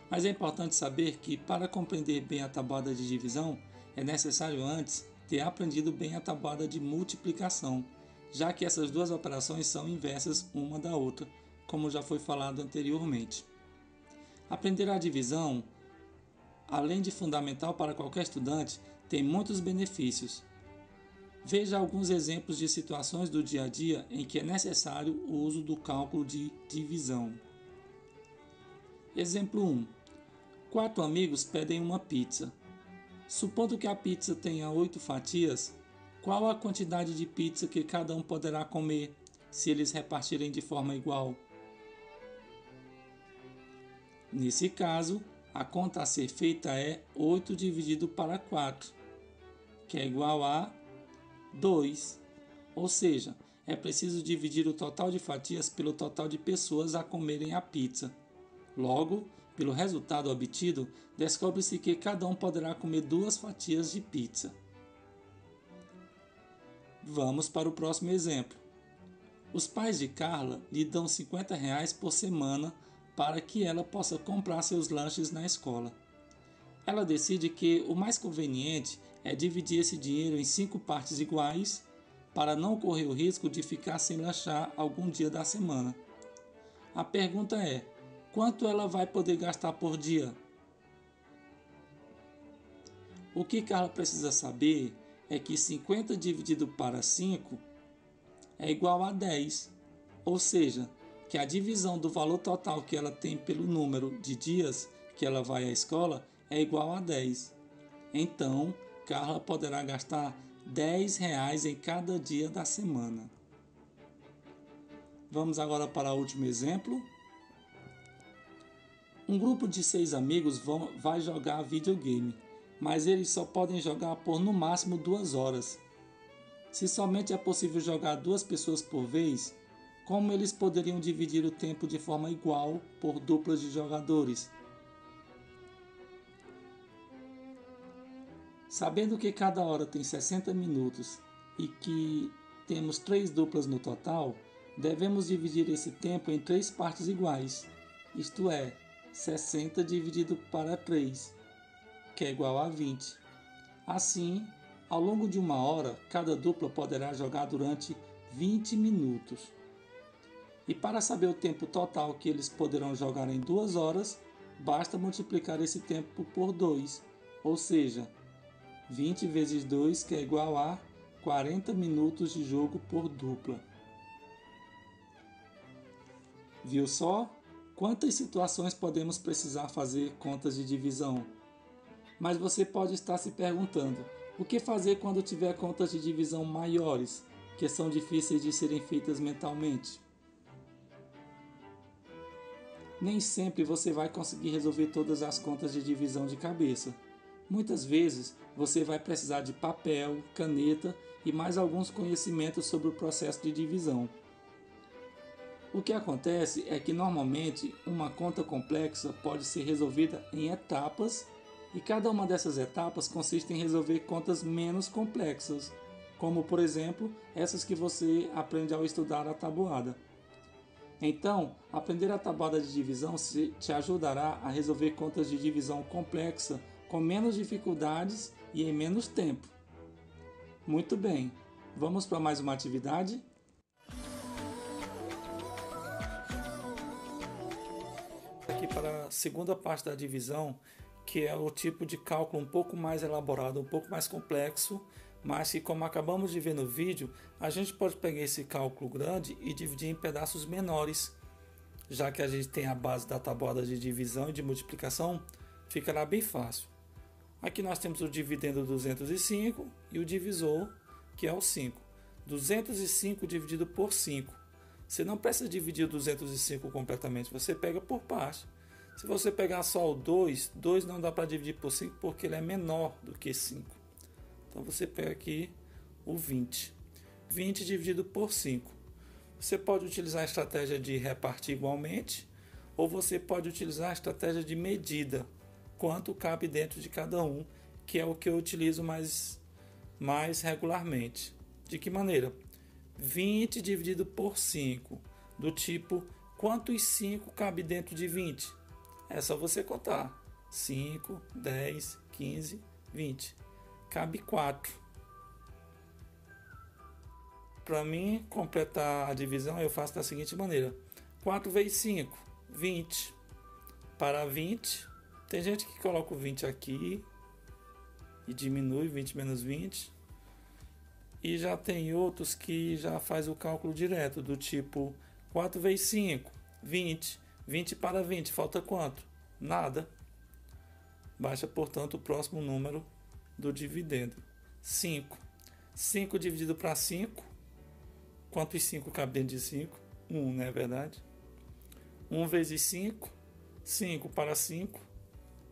Mas é importante saber que, para compreender bem a tabuada de divisão, é necessário antes ter aprendido bem a tabuada de multiplicação, já que essas duas operações são inversas uma da outra, como já foi falado anteriormente. Aprender a divisão, além de fundamental para qualquer estudante, tem muitos benefícios. Veja alguns exemplos de situações do dia a dia em que é necessário o uso do cálculo de divisão. Exemplo 1. 4 amigos pedem uma pizza. Supondo que a pizza tenha 8 fatias, qual a quantidade de pizza que cada um poderá comer se eles repartirem de forma igual? Nesse caso, a conta a ser feita é 8 dividido para 4, que é igual a 2. Ou seja, é preciso dividir o total de fatias pelo total de pessoas a comerem a pizza. Logo, pelo resultado obtido, descobre-se que cada um poderá comer 2 fatias de pizza. Vamos para o próximo exemplo. Os pais de Carla lhe dão R$50 por semana para que ela possa comprar seus lanches na escola. Ela decide que o mais conveniente é dividir esse dinheiro em 5 partes iguais para não correr o risco de ficar sem lanchar algum dia da semana. A pergunta é: quanto ela vai poder gastar por dia? O que Carla precisa saber é que 50 dividido para 5 é igual a 10, ou seja, que a divisão do valor total que ela tem pelo número de dias que ela vai à escola é igual a 10. Então, Carla poderá gastar R$10 em cada dia da semana. Vamos agora para o último exemplo. Um grupo de 6 amigos vai jogar videogame, mas eles só podem jogar por no máximo 2 horas. Se somente é possível jogar 2 pessoas por vez, como eles poderiam dividir o tempo de forma igual por duplas de jogadores? Sabendo que cada hora tem 60 minutos e que temos 3 duplas no total, devemos dividir esse tempo em 3 partes iguais, isto é, 60 dividido para 3, que é igual a 20. Assim, ao longo de 1 hora, cada dupla poderá jogar durante 20 minutos. E para saber o tempo total que eles poderão jogar em 2 horas, basta multiplicar esse tempo por 2, ou seja, 20 vezes 2, que é igual a 40 minutos de jogo por dupla. Viu só? Quantas situações podemos precisar fazer contas de divisão? Mas você pode estar se perguntando, o que fazer quando tiver contas de divisão maiores, que são difíceis de serem feitas mentalmente? Nem sempre você vai conseguir resolver todas as contas de divisão de cabeça. Muitas vezes você vai precisar de papel, caneta e mais alguns conhecimentos sobre o processo de divisão. O que acontece é que normalmente uma conta complexa pode ser resolvida em etapas e cada uma dessas etapas consiste em resolver contas menos complexas, como por exemplo essas que você aprende ao estudar a tabuada. Então, aprender a tabuada de divisão te ajudará a resolver contas de divisão complexa com menos dificuldades e em menos tempo. Muito bem, vamos para mais uma atividade? Aqui para a segunda parte da divisão, que é o tipo de cálculo um pouco mais elaborado, um pouco mais complexo, mas que, como acabamos de ver no vídeo, a gente pode pegar esse cálculo grande e dividir em pedaços menores. Já que a gente tem a base da tabuada de divisão e de multiplicação, ficará bem fácil. Aqui nós temos o dividendo 205 e o divisor, que é o 5. 205 dividido por 5. Você não precisa dividir o 205 completamente, você pega por parte. Se você pegar só o 2, 2 não dá para dividir por 5 porque ele é menor do que 5. Então você pega aqui o 20. 20 dividido por 5. Você pode utilizar a estratégia de repartir igualmente, ou você pode utilizar a estratégia de medida, quanto cabe dentro de cada um, que é o que eu utilizo mais regularmente. De que maneira? 20 dividido por 5, do tipo, quantos 5 cabe dentro de 20? É só você contar. 5, 10, 15, 20. Cabe 4. Para mim, completar a divisão, eu faço da seguinte maneira. 4 vezes 5, 20. Para 20, tem gente que coloca o 20 aqui e diminui 20 menos 20. E já tem outros que já faz o cálculo direto, do tipo 4 vezes 5, 20. 20 para 20, falta quanto? Nada. Baixa, portanto, o próximo número do dividendo. 5. 5 dividido para 5. Quantos 5 cabe dentro de 5? 1, não é verdade? 1 vezes 5. 5 para 5.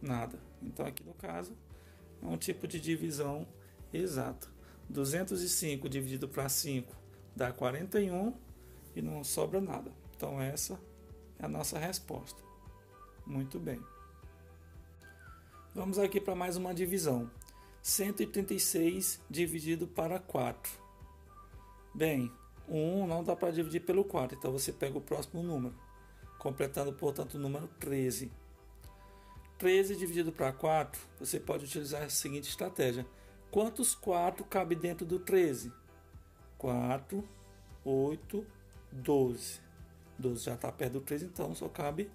Nada. Então, aqui no caso, é um tipo de divisão exata. 205 dividido para 5 dá 41 e não sobra nada. Então, essa é a nossa resposta. Muito bem. Vamos aqui para mais uma divisão. 136 dividido para 4. Bem, o 1 não dá para dividir pelo 4, então você pega o próximo número, completando, portanto, o número 13. 13 dividido para 4, você pode utilizar a seguinte estratégia. Quantos 4 cabe dentro do 13? 4, 8, 12. 12 já está perto do 3, então só cabe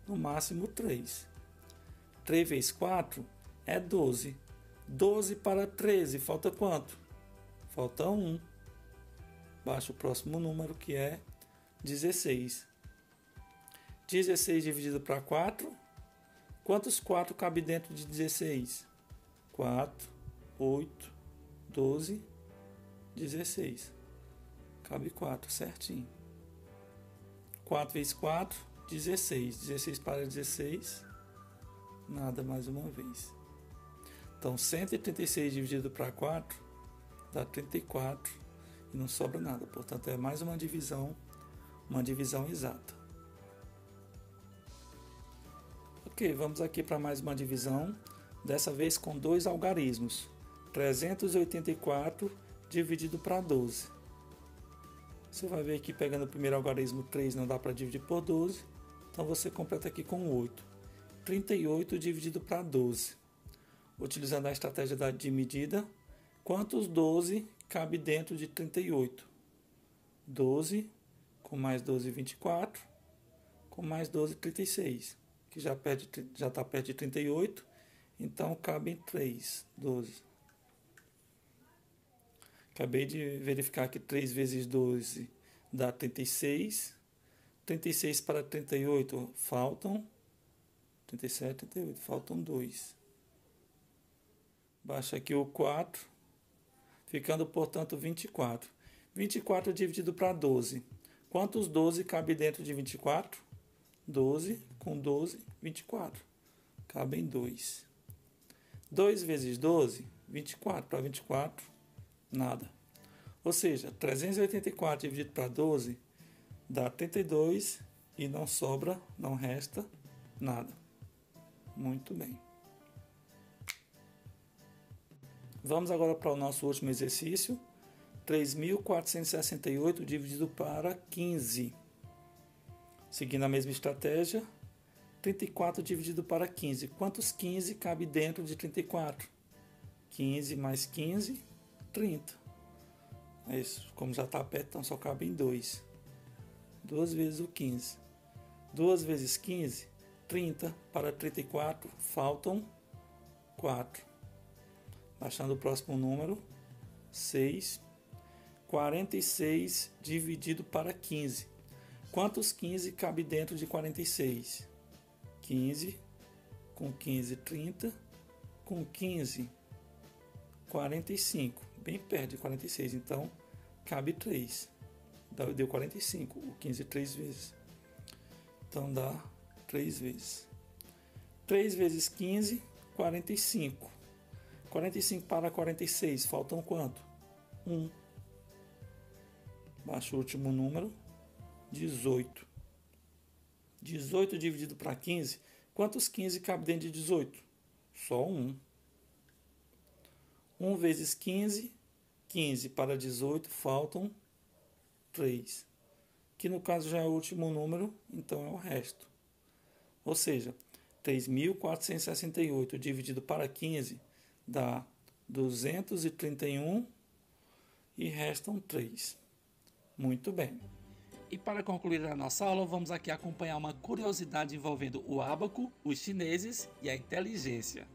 no máximo 3. 3 vezes 4 é 12. 12 para 13, falta quanto? Falta 1. Baixa o próximo número, que é 16. 16 dividido para 4. Quantos 4 cabe dentro de 16? 4, 8, 12, 16. Cabe 4, certinho. 4 vezes 4, 16. 16 para 16, nada mais uma vez. Então, 136 dividido para 4 dá 34 e não sobra nada. Portanto, é mais uma divisão exata. Ok, vamos aqui para mais uma divisão, dessa vez com dois algarismos. 384 dividido para 12. Você vai ver aqui, pegando o primeiro algarismo, 3 não dá para dividir por 12, então você completa aqui com 8. 38 dividido para 12. Utilizando a estratégia de medida, quantos 12 cabe dentro de 38? 12, com mais 12, 24, com mais 12, 36, que já está perto de 38, então cabem 3, 12. Acabei de verificar que 3 vezes 12 dá 36. 36 para 38 faltam 37, 38, faltam 2. Baixa aqui o 4, ficando, portanto, 24. 24 dividido para 12. Quantos 12 cabe dentro de 24? 12 com 12, 24. Cabem 2. 2 vezes 12, 24. Para 24, nada. Ou seja, 384 dividido para 12 dá 32 e não sobra, não resta nada. Muito bem. Vamos agora para o nosso último exercício. 3.468 dividido para 15. Seguindo a mesma estratégia, 34 dividido para 15. Quantos 15 cabe dentro de 34? 15 mais 15, 30. É isso. Como já está perto, então só cabe em 2. 2 vezes o 15. 2 vezes 15, 30. Para 34, faltam 4. Baixando o próximo número, 6. 46 dividido para 15. Quantos 15 cabe dentro de 46? 15, com 15, 30, com 15, 45, bem perto de 46, então cabe 3, deu 45, o 15 3 vezes, então dá 3 vezes. 3 vezes 15, 45, 45 para 46, faltam quanto? 1. Baixa o último número, 18. 18 dividido para 15, quantos 15 cabe dentro de 18? Só 1. 1 vezes 15, 15 para 18, faltam 3. Que no caso já é o último número, então é o resto. Ou seja, 3.468 dividido para 15 dá 231 e restam 3. Muito bem. E para concluir a nossa aula, vamos aqui acompanhar uma curiosidade envolvendo o ábaco, os chineses e a inteligência.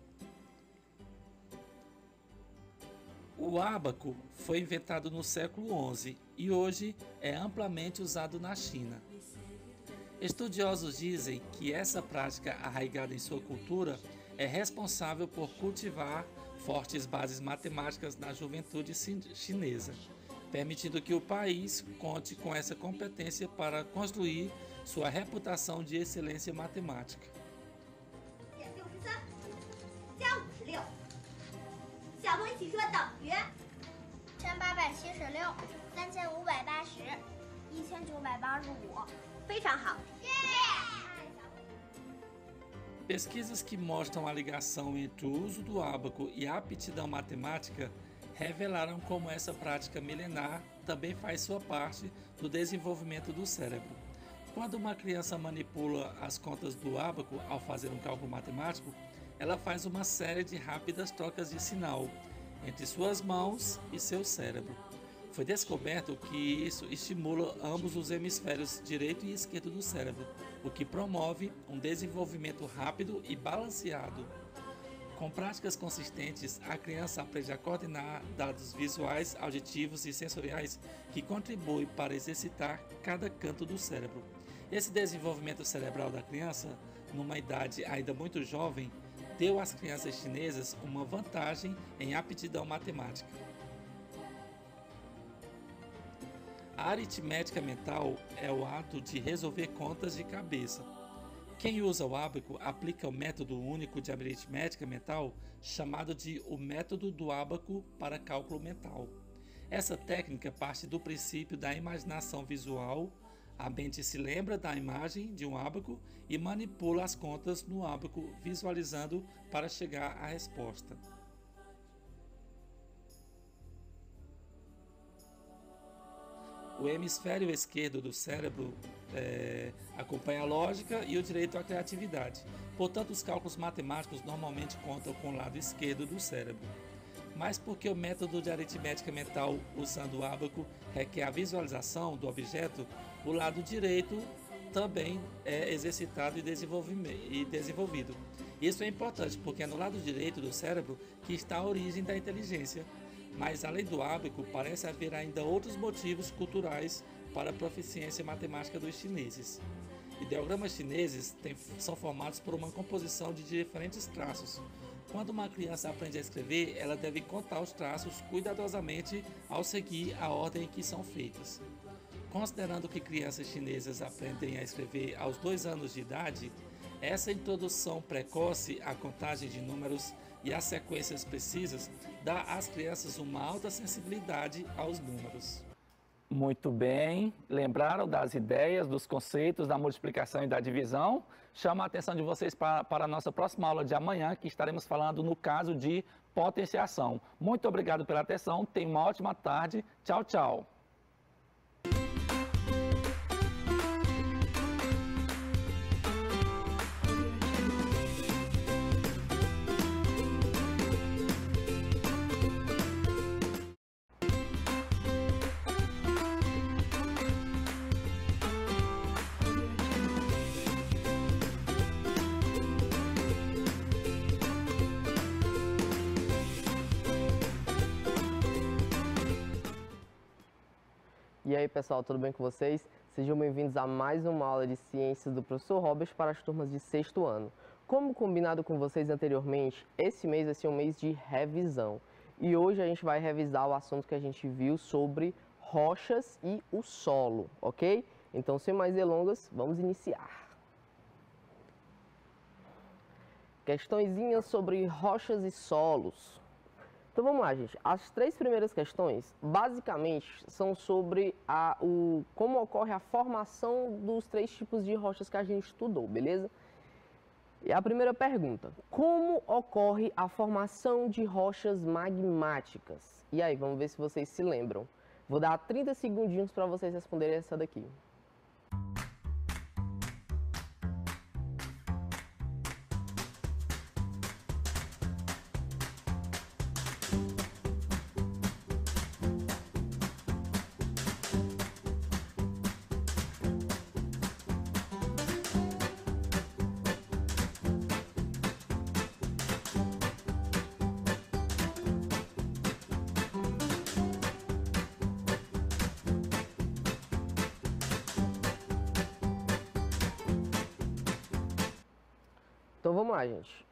O ábaco foi inventado no século XI e hoje é amplamente usado na China. Estudiosos dizem que essa prática arraigada em sua cultura é responsável por cultivar fortes bases matemáticas na juventude chinesa, permitindo que o país conte com essa competência para construir sua reputação de excelência matemática. 加56，小朋友一起说等于1876、3580、1985。非常好。 Pesquisas que mostram a ligação entre o uso do ábaco e a aptidão matemática revelaram como essa prática milenar também faz sua parte do desenvolvimento do cérebro. Quando uma criança manipula as contas do ábaco ao fazer um cálculo matemático, ela faz uma série de rápidas trocas de sinal entre suas mãos e seu cérebro. Foi descoberto que isso estimula ambos os hemisférios direito e esquerdo do cérebro, o que promove um desenvolvimento rápido e balanceado. Com práticas consistentes, a criança aprende a coordenar dados visuais, auditivos e sensoriais que contribuem para exercitar cada canto do cérebro. Esse desenvolvimento cerebral da criança, numa idade ainda muito jovem, deu às crianças chinesas uma vantagem em aptidão matemática. A aritmética mental é o ato de resolver contas de cabeça. Quem usa o ábaco aplica o método único de aritmética mental, chamado de o método do ábaco para cálculo mental. Essa técnica parte do princípio da imaginação visual. A mente se lembra da imagem de um ábaco e manipula as contas no ábaco, visualizando para chegar à resposta. O hemisfério esquerdo do cérebro acompanha a lógica e o direito à criatividade. Portanto, os cálculos matemáticos normalmente contam com o lado esquerdo do cérebro. Mas porque o método de aritmética mental usando o ábaco requer a visualização do objeto, o lado direito também é exercitado e desenvolvido. Isso é importante porque é no lado direito do cérebro que está a origem da inteligência. Mas, além do ábaco, parece haver ainda outros motivos culturais para a proficiência matemática dos chineses. Ideogramas chineses são formados por uma composição de diferentes traços. Quando uma criança aprende a escrever, ela deve contar os traços cuidadosamente ao seguir a ordem em que são feitos. Considerando que crianças chinesas aprendem a escrever aos 2 anos de idade, essa introdução precoce à contagem de números e às sequências precisas dá às crianças uma alta sensibilidade aos números. Muito bem, lembraram das ideias, dos conceitos da multiplicação e da divisão? Chama a atenção de vocês para a nossa próxima aula de amanhã, que estaremos falando no caso de potenciação. Muito obrigado pela atenção, tenha uma ótima tarde, tchau, tchau. E aí pessoal, tudo bem com vocês? Sejam bem-vindos a mais uma aula de ciências do professor Robert para as turmas de 6º ano. Como combinado com vocês anteriormente, esse mês vai ser um mês de revisão. E hoje a gente vai revisar o assunto que a gente viu sobre rochas e o solo, ok? Então, sem mais delongas, vamos iniciar. Questõezinhas sobre rochas e solos. Então vamos lá, gente. As 3 primeiras questões, basicamente, são sobre como ocorre a formação dos 3 tipos de rochas que a gente estudou, beleza? E a primeira pergunta, como ocorre a formação de rochas magmáticas? E aí, vamos ver se vocês se lembram. Vou dar 30 segundinhos para vocês responderem essa daqui. Então vamos lá, gente.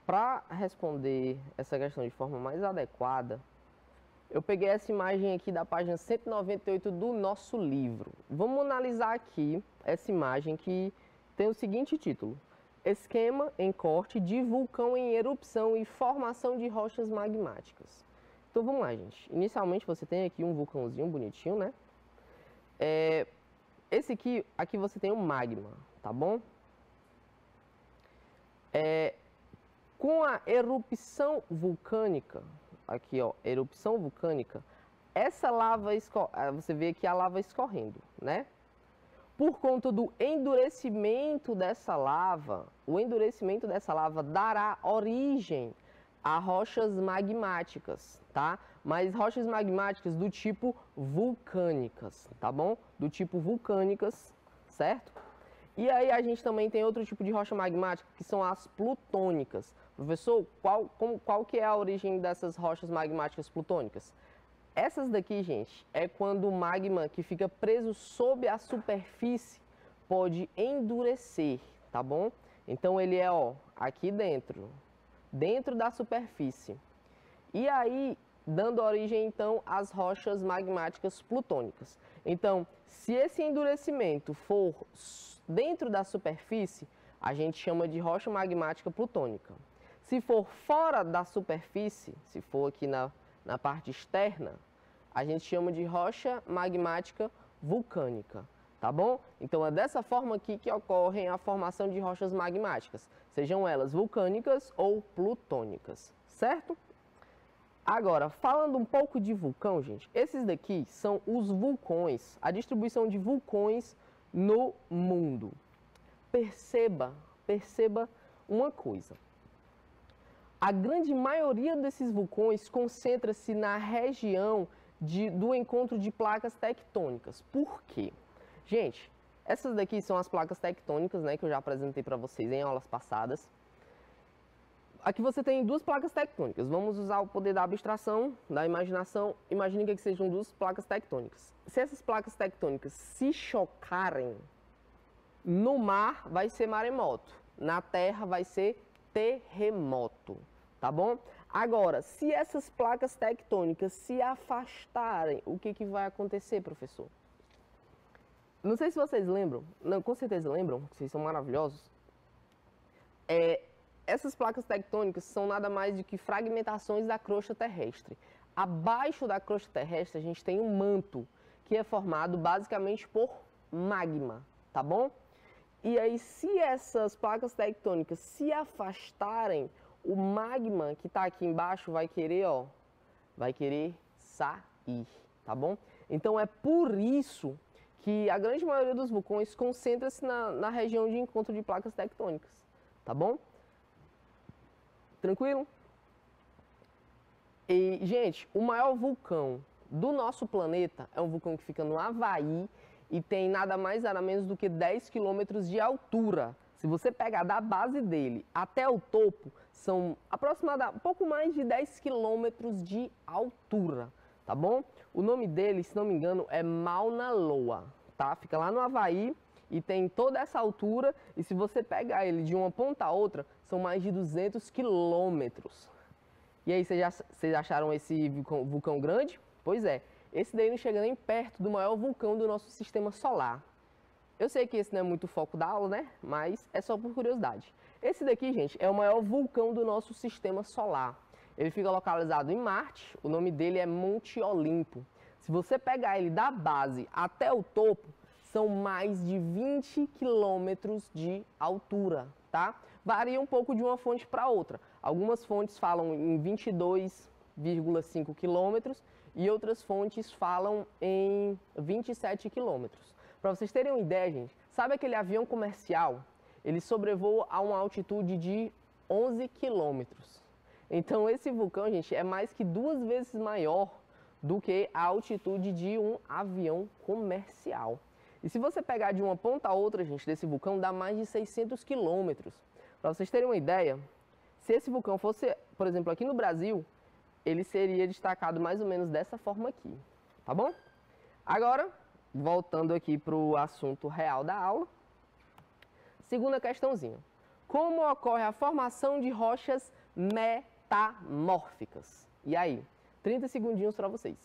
Para responder essa questão de forma mais adequada, eu peguei essa imagem aqui da página 198 do nosso livro. Vamos analisar aqui essa imagem que tem o seguinte título: Esquema em corte de vulcão em erupção e formação de rochas magmáticas. Então vamos lá, gente. Inicialmente você tem aqui um vulcãozinho bonitinho, né? Esse aqui você tem um magma, tá bom? Com a erupção vulcânica, aqui ó, erupção vulcânica, essa lava, você vê aqui a lava escorrendo, né? Por conta do endurecimento dessa lava, o endurecimento dessa lava dará origem a rochas magmáticas, tá? Mas rochas magmáticas do tipo vulcânicas, tá bom? Do tipo vulcânicas, certo? E aí a gente também tem outro tipo de rocha magmática, que são as plutônicas. Professor, qual que é a origem dessas rochas magmáticas plutônicas? Essas daqui, gente, é quando o magma que fica preso sob a superfície pode endurecer, tá bom? Então ele é, ó, aqui dentro da superfície. E aí, dando origem, então, às rochas magmáticas plutônicas. Então, se esse endurecimento for dentro da superfície, a gente chama de rocha magmática plutônica. Se for fora da superfície, se for aqui na parte externa, a gente chama de rocha magmática vulcânica, tá bom? Então é dessa forma aqui que ocorre a formação de rochas magmáticas, sejam elas vulcânicas ou plutônicas, certo? Agora, falando um pouco de vulcão, gente, esses daqui são os vulcões, a distribuição de vulcões no mundo. Perceba uma coisa. A grande maioria desses vulcões concentra-se na região do encontro de placas tectônicas. Por quê? Gente, essas daqui são as placas tectônicas, né, que eu já apresentei para vocês em aulas passadas. Aqui você tem 2 placas tectônicas. Vamos usar o poder da abstração, da imaginação. Imagine que sejam 2 placas tectônicas. Se essas placas tectônicas se chocarem, no mar vai ser maremoto, na terra vai ser terremoto, tá bom? Agora, se essas placas tectônicas se afastarem, o que vai acontecer, professor? Não sei se vocês lembram, não, com certeza lembram, vocês são maravilhosos. Essas placas tectônicas são nada mais do que fragmentações da crosta terrestre. Abaixo da crosta terrestre a gente tem um manto, que é formado basicamente por magma, tá bom? E aí, se essas placas tectônicas se afastarem, o magma que está aqui embaixo vai querer sair, tá bom? Então é por isso que a grande maioria dos vulcões concentra-se na região de encontro de placas tectônicas, tá bom? Tranquilo? E, gente, o maior vulcão do nosso planeta é um vulcão que fica no Havaí e tem nada mais, nada menos do que 10 quilômetros de altura. Se você pegar da base dele até o topo, são aproximadamente um pouco mais de 10 quilômetros de altura, tá bom? O nome dele, se não me engano, é Mauna Loa, tá? Fica lá no Havaí e tem toda essa altura, e se você pegar ele de uma ponta a outra, são mais de 200 quilômetros. E aí, vocês acharam esse vulcão grande? Pois é, esse daí não chega nem perto do maior vulcão do nosso sistema solar. Eu sei que esse não é muito o foco da aula, né? Mas é só por curiosidade. Esse daqui, gente, é o maior vulcão do nosso sistema solar. Ele fica localizado em Marte, o nome dele é Monte Olimpo. Se você pegar ele da base até o topo, são mais de 20 quilômetros de altura, tá? Varia um pouco de uma fonte para outra. Algumas fontes falam em 22,5 quilômetros e outras fontes falam em 27 quilômetros. Para vocês terem uma ideia, gente, sabe aquele avião comercial? Ele sobrevoa a uma altitude de 11 quilômetros. Então, esse vulcão, gente, é mais que 2 vezes maior do que a altitude de um avião comercial. E se você pegar de uma ponta a outra, gente, desse vulcão, dá mais de 600 quilômetros. Para vocês terem uma ideia, se esse vulcão fosse, por exemplo, aqui no Brasil, ele seria destacado mais ou menos dessa forma aqui, tá bom? Agora, voltando aqui para o assunto real da aula, segunda questãozinha. Como ocorre a formação de rochas metamórficas? E aí, 30 segundinhos para vocês.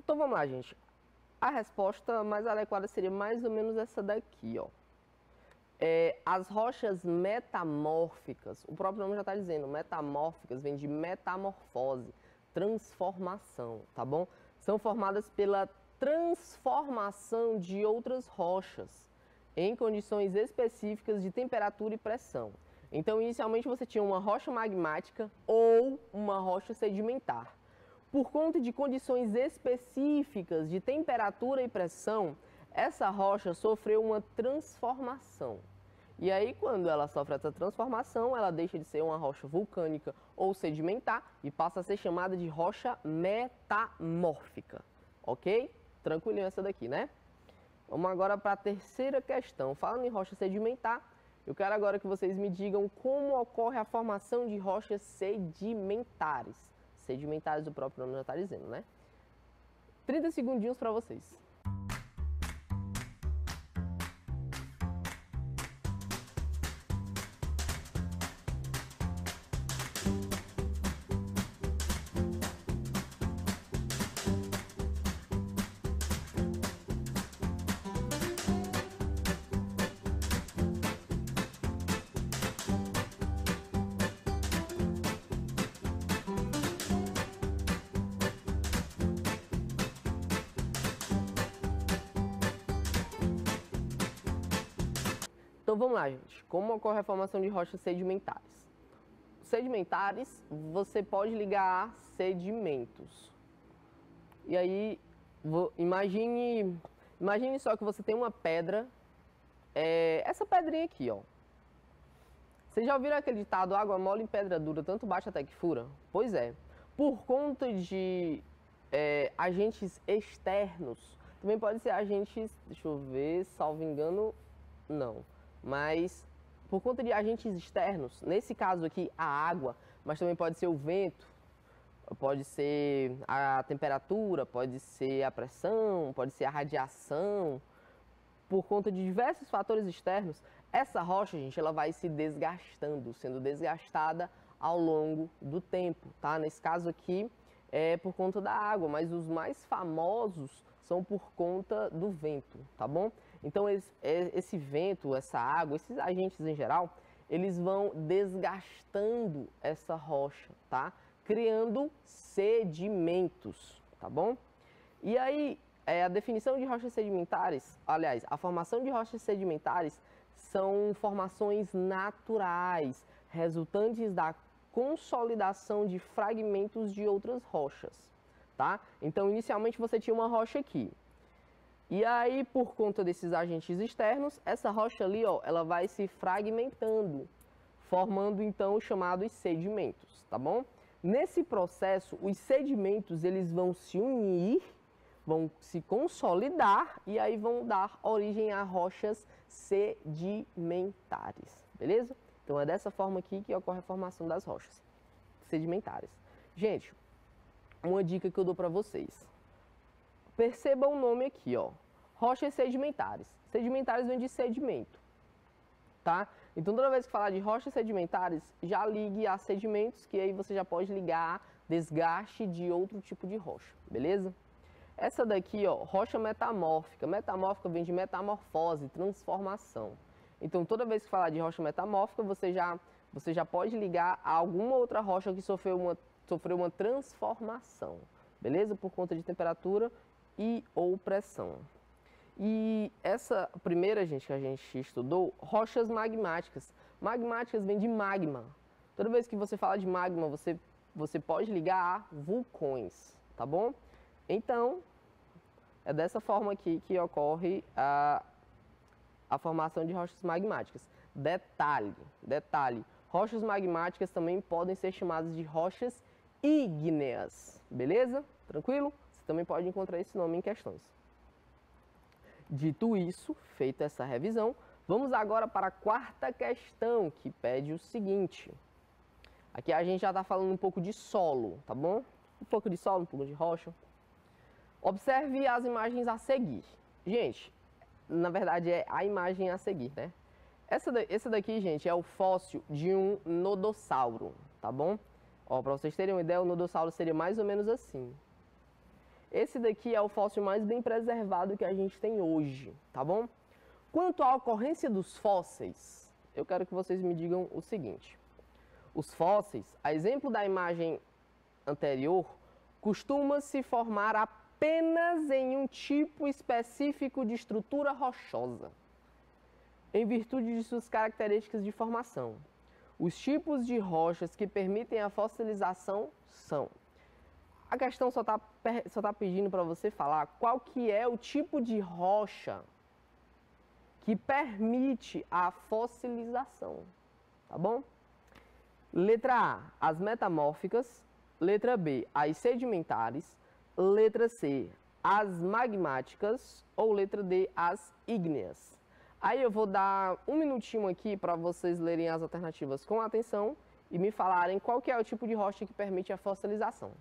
Então vamos lá, gente. A resposta mais adequada seria mais ou menos essa daqui, ó. As rochas metamórficas, o próprio nome já está dizendo, metamórficas vem de metamorfose, transformação, tá bom? São formadas pela transformação de outras rochas em condições específicas de temperatura e pressão. Então, inicialmente você tinha uma rocha magmática ou uma rocha sedimentar. Por conta de condições específicas de temperatura e pressão, essa rocha sofreu uma transformação. E aí, quando ela sofre essa transformação, ela deixa de ser uma rocha vulcânica ou sedimentar e passa a ser chamada de rocha metamórfica. Ok? Tranquilinho essa daqui, né? Vamos agora para a terceira questão. Falando em rocha sedimentar, eu quero agora que vocês me digam como ocorre a formação de rochas sedimentares. Sedimentares, o próprio nome já está dizendo, né? 30 segundinhos para vocês. Então vamos lá, gente. Como ocorre a formação de rochas sedimentares? Sedimentares, você pode ligar a sedimentos. E aí, imagine só que você tem uma pedra, essa pedrinha aqui, ó. Vocês já ouviram aquele ditado, água mole em pedra dura, tanto bate até que fura? Pois é. Por conta de agentes externos, também pode ser agentes, deixa eu ver, salvo engano, não. Mas por conta de agentes externos, nesse caso aqui a água, mas também pode ser o vento, pode ser a temperatura, pode ser a pressão, pode ser a radiação. Por conta de diversos fatores externos, essa rocha, gente, ela vai se desgastando, sendo desgastada ao longo do tempo, tá? Nesse caso aqui é por conta da água, mas os mais famosos são por conta do vento, tá bom? Então, esse vento, essa água, esses agentes em geral, eles vão desgastando essa rocha, tá? Criando sedimentos, tá bom? E aí, a definição de rochas sedimentares, aliás, a formação de rochas sedimentares são formações naturais, resultantes da consolidação de fragmentos de outras rochas, tá? Então, inicialmente você tinha uma rocha aqui. E aí, por conta desses agentes externos, essa rocha ali, ó, ela vai se fragmentando, formando então os chamados sedimentos, tá bom? Nesse processo, os sedimentos eles vão se unir, vão se consolidar e aí vão dar origem a rochas sedimentares, beleza? Então é dessa forma aqui que ocorre a formação das rochas sedimentares. Gente, uma dica que eu dou para vocês. Perceba o nome aqui, ó. Rochas sedimentares. Sedimentares vem de sedimento, tá? Então toda vez que falar de rochas sedimentares, já ligue a sedimentos, que aí você já pode ligar a desgaste de outro tipo de rocha, beleza? Essa daqui, ó, rocha metamórfica. Metamórfica vem de metamorfose, transformação. Então, toda vez que falar de rocha metamórfica, você já pode ligar a alguma outra rocha que sofreu uma transformação, beleza? Por conta de temperatura e ou pressão. E essa primeira, gente, que a gente estudou, rochas magmáticas. Magmáticas vem de magma. Toda vez que você fala de magma, você pode ligar a vulcões, tá bom? Então, é dessa forma aqui que ocorre a formação de rochas magmáticas. Detalhe, rochas magmáticas também podem ser chamadas de rochas ígneas, beleza? Tranquilo? Você também pode encontrar esse nome em questões. Dito isso, feita essa revisão, vamos agora para a quarta questão, que pede o seguinte. Aqui a gente já está falando um pouco de solo, tá bom? Um pouco de solo, um pouco de rocha. Observe as imagens a seguir. Gente, na verdade é a imagem a seguir, né? Essa daqui, gente, é o fóssil de um nodossauro, tá bom? Ó, para vocês terem uma ideia, o nodossauro seria mais ou menos assim. Esse daqui é o fóssil mais bem preservado que a gente tem hoje, tá bom? Quanto à ocorrência dos fósseis, eu quero que vocês me digam o seguinte. Os fósseis, a exemplo da imagem anterior, costuma se formar apenas em um tipo específico de estrutura rochosa, em virtude de suas características de formação. Os tipos de rochas que permitem a fossilização são... A questão só tá pedindo para você falar qual que é o tipo de rocha que permite a fossilização, tá bom? Letra A, as metamórficas. Letra B, as sedimentares. Letra C, as magmáticas. Ou letra D, as ígneas. Aí eu vou dar um minutinho aqui para vocês lerem as alternativas com atenção e me falarem qual que é o tipo de rocha que permite a fossilização.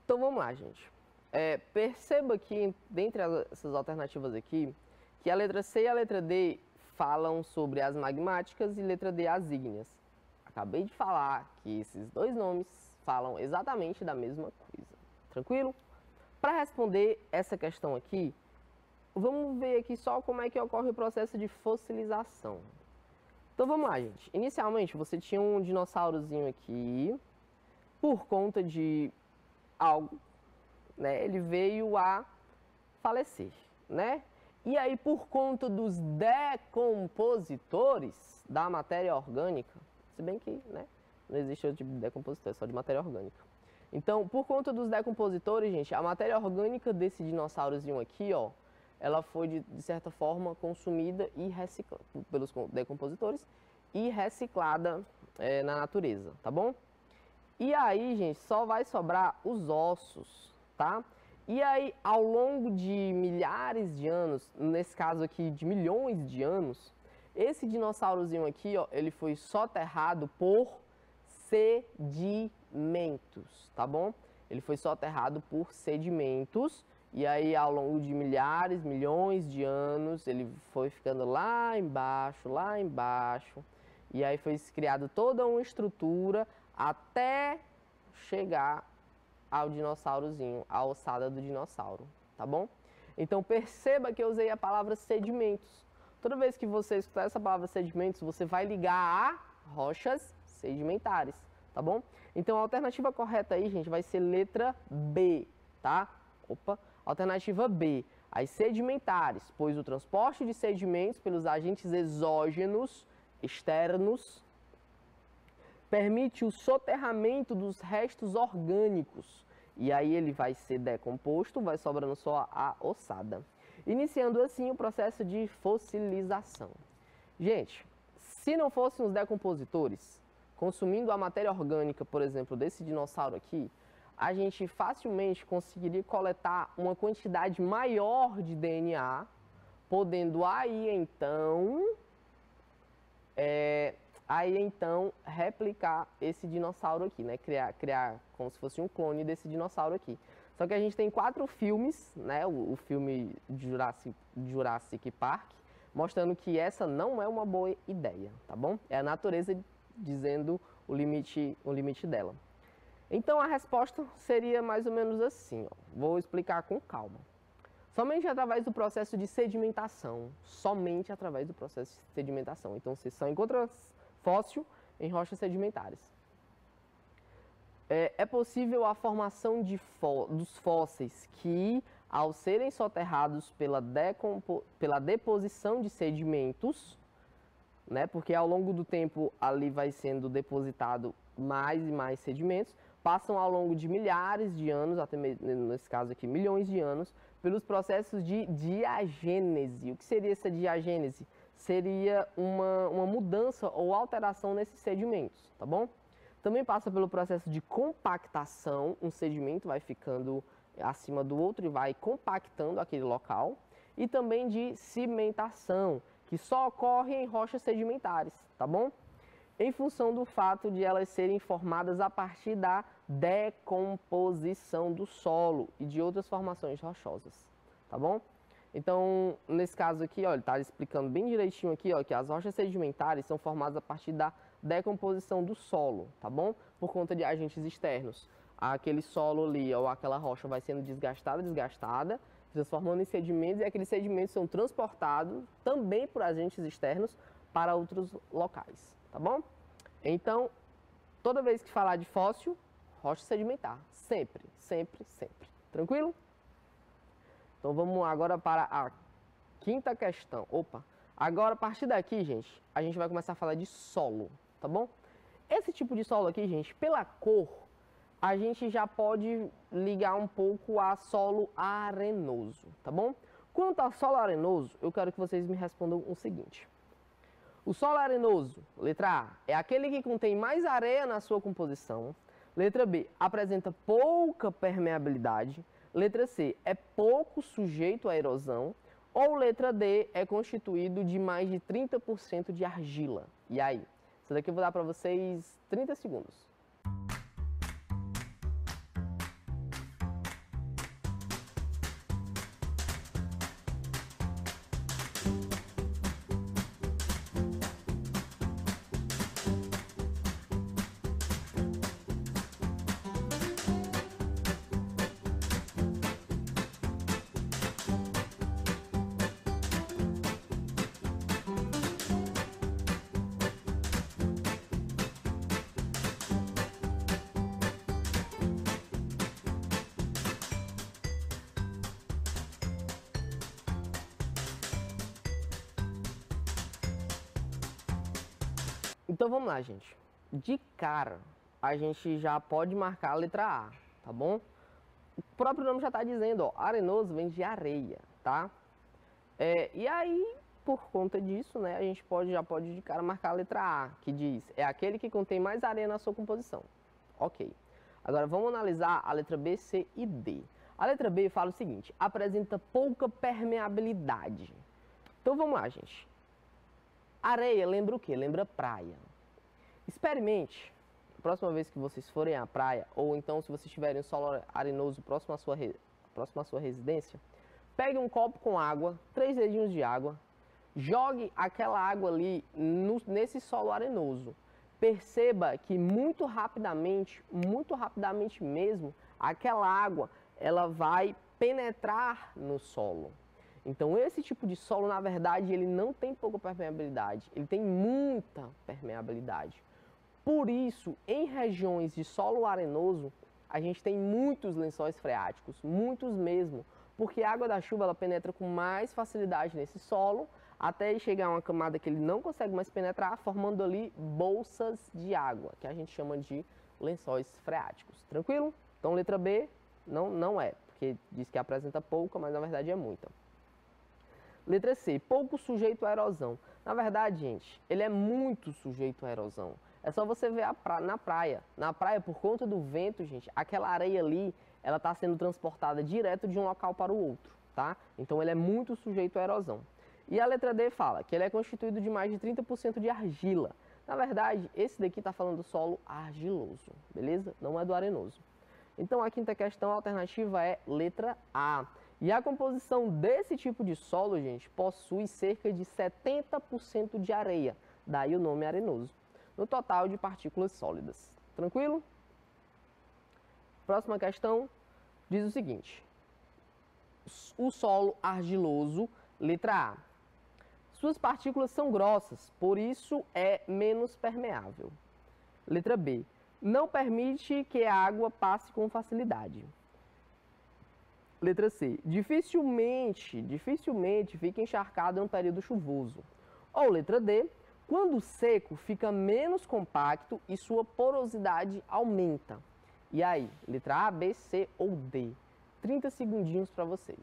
Então vamos lá, gente. Perceba que, dentre essas alternativas aqui, que a letra C e a letra D falam sobre as magmáticas e letra D as ígneas. Acabei de falar que esses dois nomes falam exatamente da mesma coisa. Tranquilo? Para responder essa questão aqui, vamos ver aqui só como é que ocorre o processo de fossilização. Então vamos lá, gente. Inicialmente você tinha um dinossaurozinho aqui, por conta de algo, né, ele veio a falecer, né? E aí, por conta dos decompositores da matéria orgânica, se bem que, né, não existe outro tipo de decompositor, é só de matéria orgânica. Então, por conta dos decompositores, gente, a matéria orgânica desse dinossaurozinho aqui, ó, ela foi, de certa forma, consumida e reciclada pelos decompositores e reciclada na natureza, tá bom? E aí, gente, só vai sobrar os ossos, tá? E aí, ao longo de milhares de anos, nesse caso aqui de milhões de anos, esse dinossaurozinho aqui, ó, ele foi soterrado por sedimentos, tá bom? Ele foi soterrado por sedimentos e aí ao longo de milhares, milhões de anos, ele foi ficando lá embaixo, e aí foi criado toda uma estrutura até chegar ao dinossaurozinho, a ossada do dinossauro, tá bom? Então perceba que eu usei a palavra sedimentos. Toda vez que você escutar essa palavra sedimentos, você vai ligar a rochas sedimentares, tá bom? Então a alternativa correta aí, gente, vai ser letra B, tá? Opa, alternativa B, as sedimentares, pois o transporte de sedimentos pelos agentes exógenos, externos, permite o soterramento dos restos orgânicos. E aí ele vai ser decomposto, vai sobrando só a ossada. Iniciando assim o processo de fossilização. Gente, se não fossem os decompositores, consumindo a matéria orgânica, por exemplo, desse dinossauro aqui, a gente facilmente conseguiria coletar uma quantidade maior de DNA, podendo aí então replicar esse dinossauro aqui, né? Criar como se fosse um clone desse dinossauro aqui. Só que a gente tem 4 filmes, né? O filme Jurassic Park, mostrando que essa não é uma boa ideia, tá bom? É a natureza dizendo o limite dela. Então a resposta seria mais ou menos assim, ó. Vou explicar com calma. Somente através do processo de sedimentação. Somente através do processo de sedimentação. Então você só encontra fóssil em rochas sedimentares. É possível a formação dos fósseis que, ao serem soterrados pela deposição de sedimentos, né, porque ao longo do tempo ali vai sendo depositado mais e mais sedimentos, passam ao longo de milhares de anos, até nesse caso aqui milhões de anos, pelos processos de diagênese. O que seria essa diagênese? Seria uma mudança ou alteração nesses sedimentos, tá bom? Também passa pelo processo de compactação, um sedimento vai ficando acima do outro e vai compactando aquele local, e também de cimentação, que só ocorre em rochas sedimentares, tá bom? Em função do fato de elas serem formadas a partir da decomposição do solo e de outras formações rochosas, tá bom? Então, nesse caso aqui, ó, ele está explicando bem direitinho aqui, ó, que as rochas sedimentares são formadas a partir da decomposição do solo, tá bom? Por conta de agentes externos. Aquele solo ali, ou aquela rocha vai sendo desgastada, transformando em sedimentos, e aqueles sedimentos são transportados também por agentes externos para outros locais, tá bom? Então, toda vez que falar de fóssil, rocha sedimentar, sempre, sempre, sempre. Tranquilo? Então vamos agora para a quinta questão. Agora a partir daqui, gente, a gente vai começar a falar de solo, tá bom? Esse tipo de solo aqui, gente, pela cor, a gente já pode ligar um pouco a solo arenoso, tá bom? Quanto a solo arenoso, eu quero que vocês me respondam o seguinte. O solo arenoso, letra A, é aquele que contém mais areia na sua composição. Letra B, apresenta pouca permeabilidade. Letra C, é pouco sujeito à erosão. Ou letra D, é constituído de mais de 30% de argila. E aí? Isso daqui eu vou dar para vocês 30 segundos. Então vamos lá, gente. De cara, a gente já pode marcar a letra A, tá bom? O próprio nome já está dizendo, ó, arenoso vem de areia, tá? E aí, por conta disso, né, a gente já pode de cara marcar a letra A, que diz, é aquele que contém mais areia na sua composição. Ok. Agora vamos analisar a letra B, C e D. A letra B fala o seguinte, apresenta pouca permeabilidade. Então vamos lá, gente. Areia lembra o quê? Lembra praia. Experimente, próxima vez que vocês forem à praia, ou então se vocês tiverem um solo arenoso próximo à sua residência, pegue um copo com água, 3 dedinhos de água, jogue aquela água ali nesse solo arenoso. Perceba que muito rapidamente mesmo, aquela água ela vai penetrar no solo. Então esse tipo de solo, na verdade, ele não tem pouca permeabilidade, ele tem muita permeabilidade. Por isso, em regiões de solo arenoso, a gente tem muitos lençóis freáticos, muitos mesmo, porque a água da chuva ela penetra com mais facilidade nesse solo, até chegar a uma camada que ele não consegue mais penetrar, formando ali bolsas de água, que a gente chama de lençóis freáticos. Tranquilo? Então, letra B não é, porque diz que apresenta pouca, mas na verdade é muita. Letra C, pouco sujeito à erosão. Na verdade, gente, ele é muito sujeito à erosão. É só você ver na praia. Na praia, por conta do vento, gente, aquela areia ali, ela está sendo transportada direto de um local para o outro, tá? Então, ele é muito sujeito à erosão. E a letra D fala que ele é constituído de mais de 30% de argila. Na verdade, esse daqui está falando do solo argiloso, beleza? Não é do arenoso. Então, a quinta questão, a alternativa é letra A. E a composição desse tipo de solo, gente, possui cerca de 70% de areia, daí o nome arenoso, no total de partículas sólidas. Tranquilo? Próxima questão diz o seguinte. O solo argiloso, letra A. Suas partículas são grossas, por isso é menos permeável. Letra B. Não permite que a água passe com facilidade. Letra C. Dificilmente fica encharcado em um período chuvoso. Ou letra D. Quando seco, fica menos compacto e sua porosidade aumenta. E aí, letra A, B, C ou D? 30 segundinhos para vocês.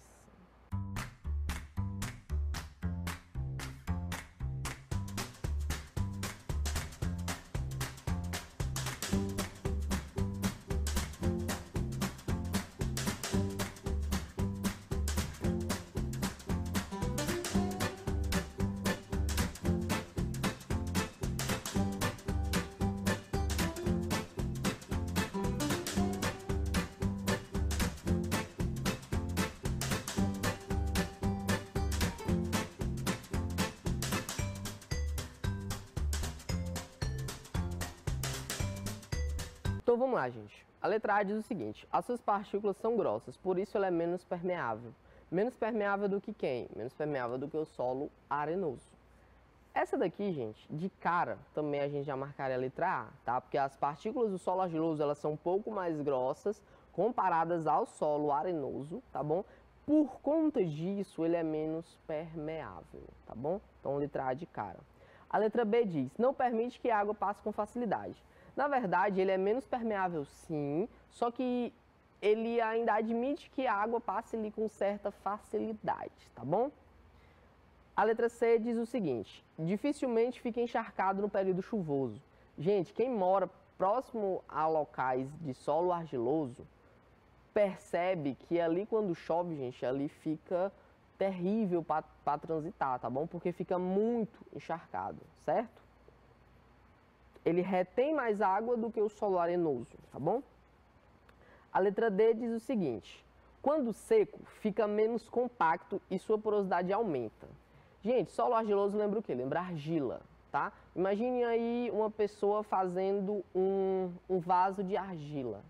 Então vamos lá, gente. A letra A diz o seguinte, as suas partículas são grossas, por isso ela é menos permeável. Menos permeável do que quem? Menos permeável do que o solo arenoso. Essa daqui, gente, de cara, também a gente já marcaria a letra A, tá? Porque as partículas do solo argiloso, elas são um pouco mais grossas comparadas ao solo arenoso, tá bom? Por conta disso, ele é menos permeável, tá bom? Então, letra A de cara. A letra B diz, não permite que a água passe com facilidade. Na verdade, ele é menos permeável sim, só que ele ainda admite que a água passe ali com certa facilidade, tá bom? A letra C diz o seguinte, dificilmente fica encharcado no período chuvoso. Gente, quem mora próximo a locais de solo argiloso, percebe que ali quando chove, gente, ali fica terrível para transitar, tá bom? Porque fica muito encharcado, certo? Ele retém mais água do que o solo arenoso, tá bom? A letra D diz o seguinte, quando seco, fica menos compacto e sua porosidade aumenta. Gente, solo argiloso lembra o quê? Lembra argila, tá? Imagine aí uma pessoa fazendo um vaso de argila.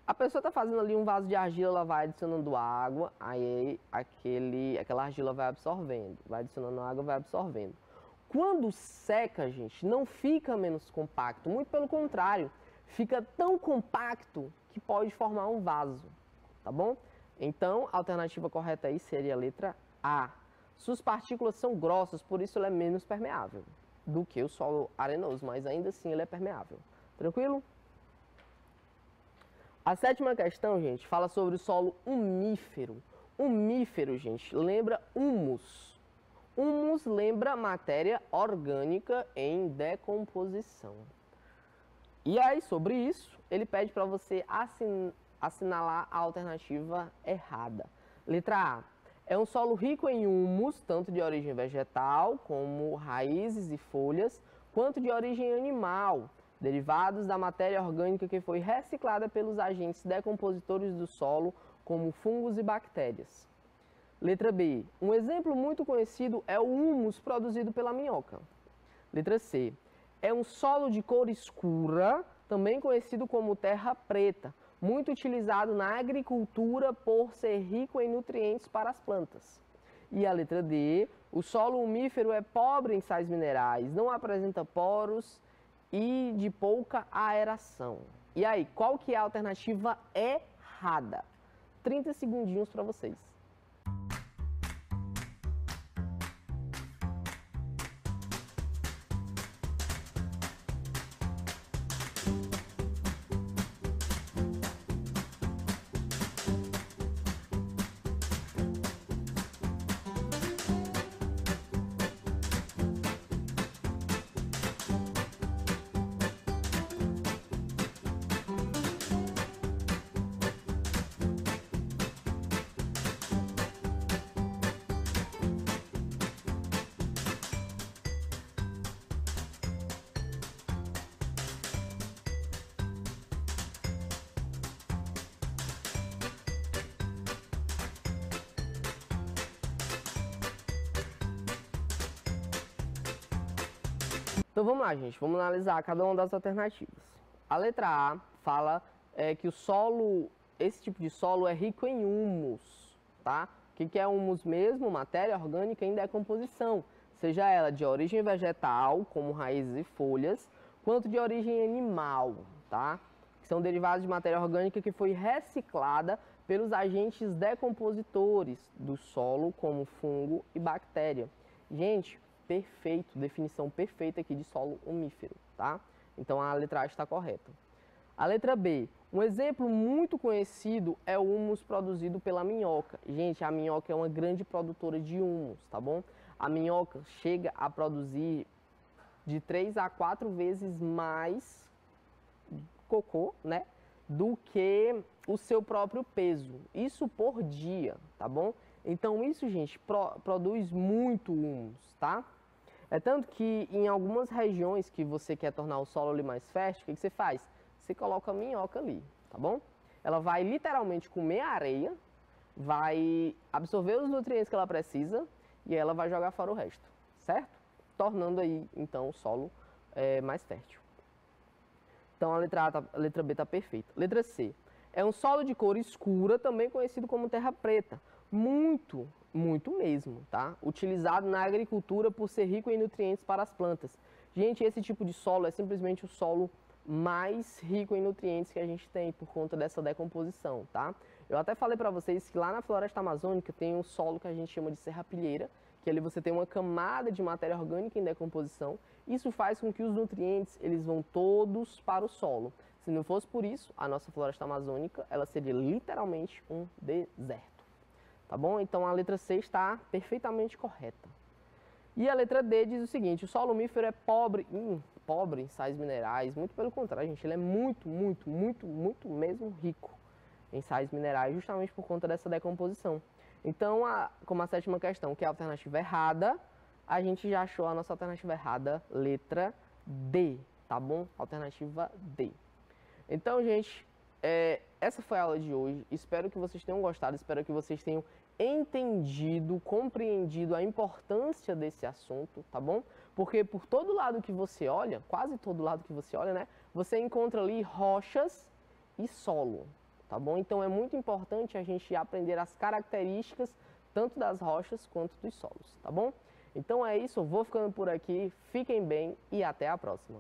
A pessoa está fazendo ali um vaso de argila, ela vai adicionando água, aí aquela argila vai absorvendo, vai adicionando água, vai absorvendo. Quando seca, gente, não fica menos compacto, muito pelo contrário, fica tão compacto que pode formar um vaso, tá bom? Então, a alternativa correta aí seria a letra A. Suas partículas são grossas, por isso ele é menos permeável do que o solo arenoso, mas ainda assim ele é permeável. Tranquilo? A sétima questão, gente, fala sobre o solo umífero. umífero, gente, lembra humus. Humus lembra matéria orgânica em decomposição. E aí, sobre isso, ele pede para você assinalar a alternativa errada. Letra A. É um solo rico em humus, tanto de origem vegetal, como raízes e folhas, quanto de origem animal, derivados da matéria orgânica que foi reciclada pelos agentes decompositores do solo, como fungos e bactérias. Letra B. Um exemplo muito conhecido é o humus produzido pela minhoca. Letra C. É um solo de cor escura, também conhecido como terra preta, muito utilizado na agricultura por ser rico em nutrientes para as plantas. E a letra D, o solo umífero é pobre em sais minerais, não apresenta poros e de pouca aeração. E aí, qual que é a alternativa errada? 30 segundinhos para vocês. Então vamos lá, gente, vamos analisar cada uma das alternativas. A letra A fala que o solo, esse tipo de solo é rico em humus, tá? O que é humus mesmo? Matéria orgânica em decomposição, seja ela de origem vegetal, como raízes e folhas, quanto de origem animal, tá? Que são derivados de matéria orgânica que foi reciclada pelos agentes decompositores do solo, como fungo e bactéria. Gente, perfeito, definição perfeita aqui de solo umífero, tá? Então a letra A está correta. A letra B, um exemplo muito conhecido é o humus produzido pela minhoca. Gente, a minhoca é uma grande produtora de humus, tá bom? A minhoca chega a produzir de 3 a 4 vezes mais cocô, né? Do que o seu próprio peso. Isso por dia, tá bom? Então isso, gente, produz muito humus, tá? É tanto que em algumas regiões que você quer tornar o solo ali mais fértil, o que você faz? Você coloca a minhoca ali, tá bom? Ela vai literalmente comer a areia, vai absorver os nutrientes que ela precisa e ela vai jogar fora o resto, certo? Tornando aí, então, o solo mais fértil. Então a letra B está perfeita. Letra C. É um solo de cor escura, também conhecido como terra preta. Muito mesmo, tá? Utilizado na agricultura por ser rico em nutrientes para as plantas. Gente, esse tipo de solo é simplesmente o solo mais rico em nutrientes que a gente tem por conta dessa decomposição, tá? Eu até falei para vocês que lá na floresta amazônica tem um solo que a gente chama de serrapilheira, que ali você tem uma camada de matéria orgânica em decomposição. Isso faz com que os nutrientes, eles vão todos para o solo. Se não fosse por isso, a nossa floresta amazônica, ela seria literalmente um deserto. Tá bom? Então a letra C está perfeitamente correta. E a letra D diz o seguinte: o solo umífero é pobre em sais minerais. Muito pelo contrário, gente, ele é muito mesmo rico em sais minerais, justamente por conta dessa decomposição. Então, como a sétima questão, que é a alternativa errada, a gente já achou a nossa alternativa errada, letra D, tá bom? Alternativa D. Então, gente, essa foi a aula de hoje. Espero que vocês tenham gostado, espero que vocês tenham entendido, compreendido a importância desse assunto, tá bom? Porque por todo lado que você olha, quase todo lado que você olha, né, você encontra ali rochas e solo, tá bom? Então é muito importante a gente aprender as características tanto das rochas quanto dos solos, tá bom? Então é isso, eu vou ficando por aqui, fiquem bem e até a próxima.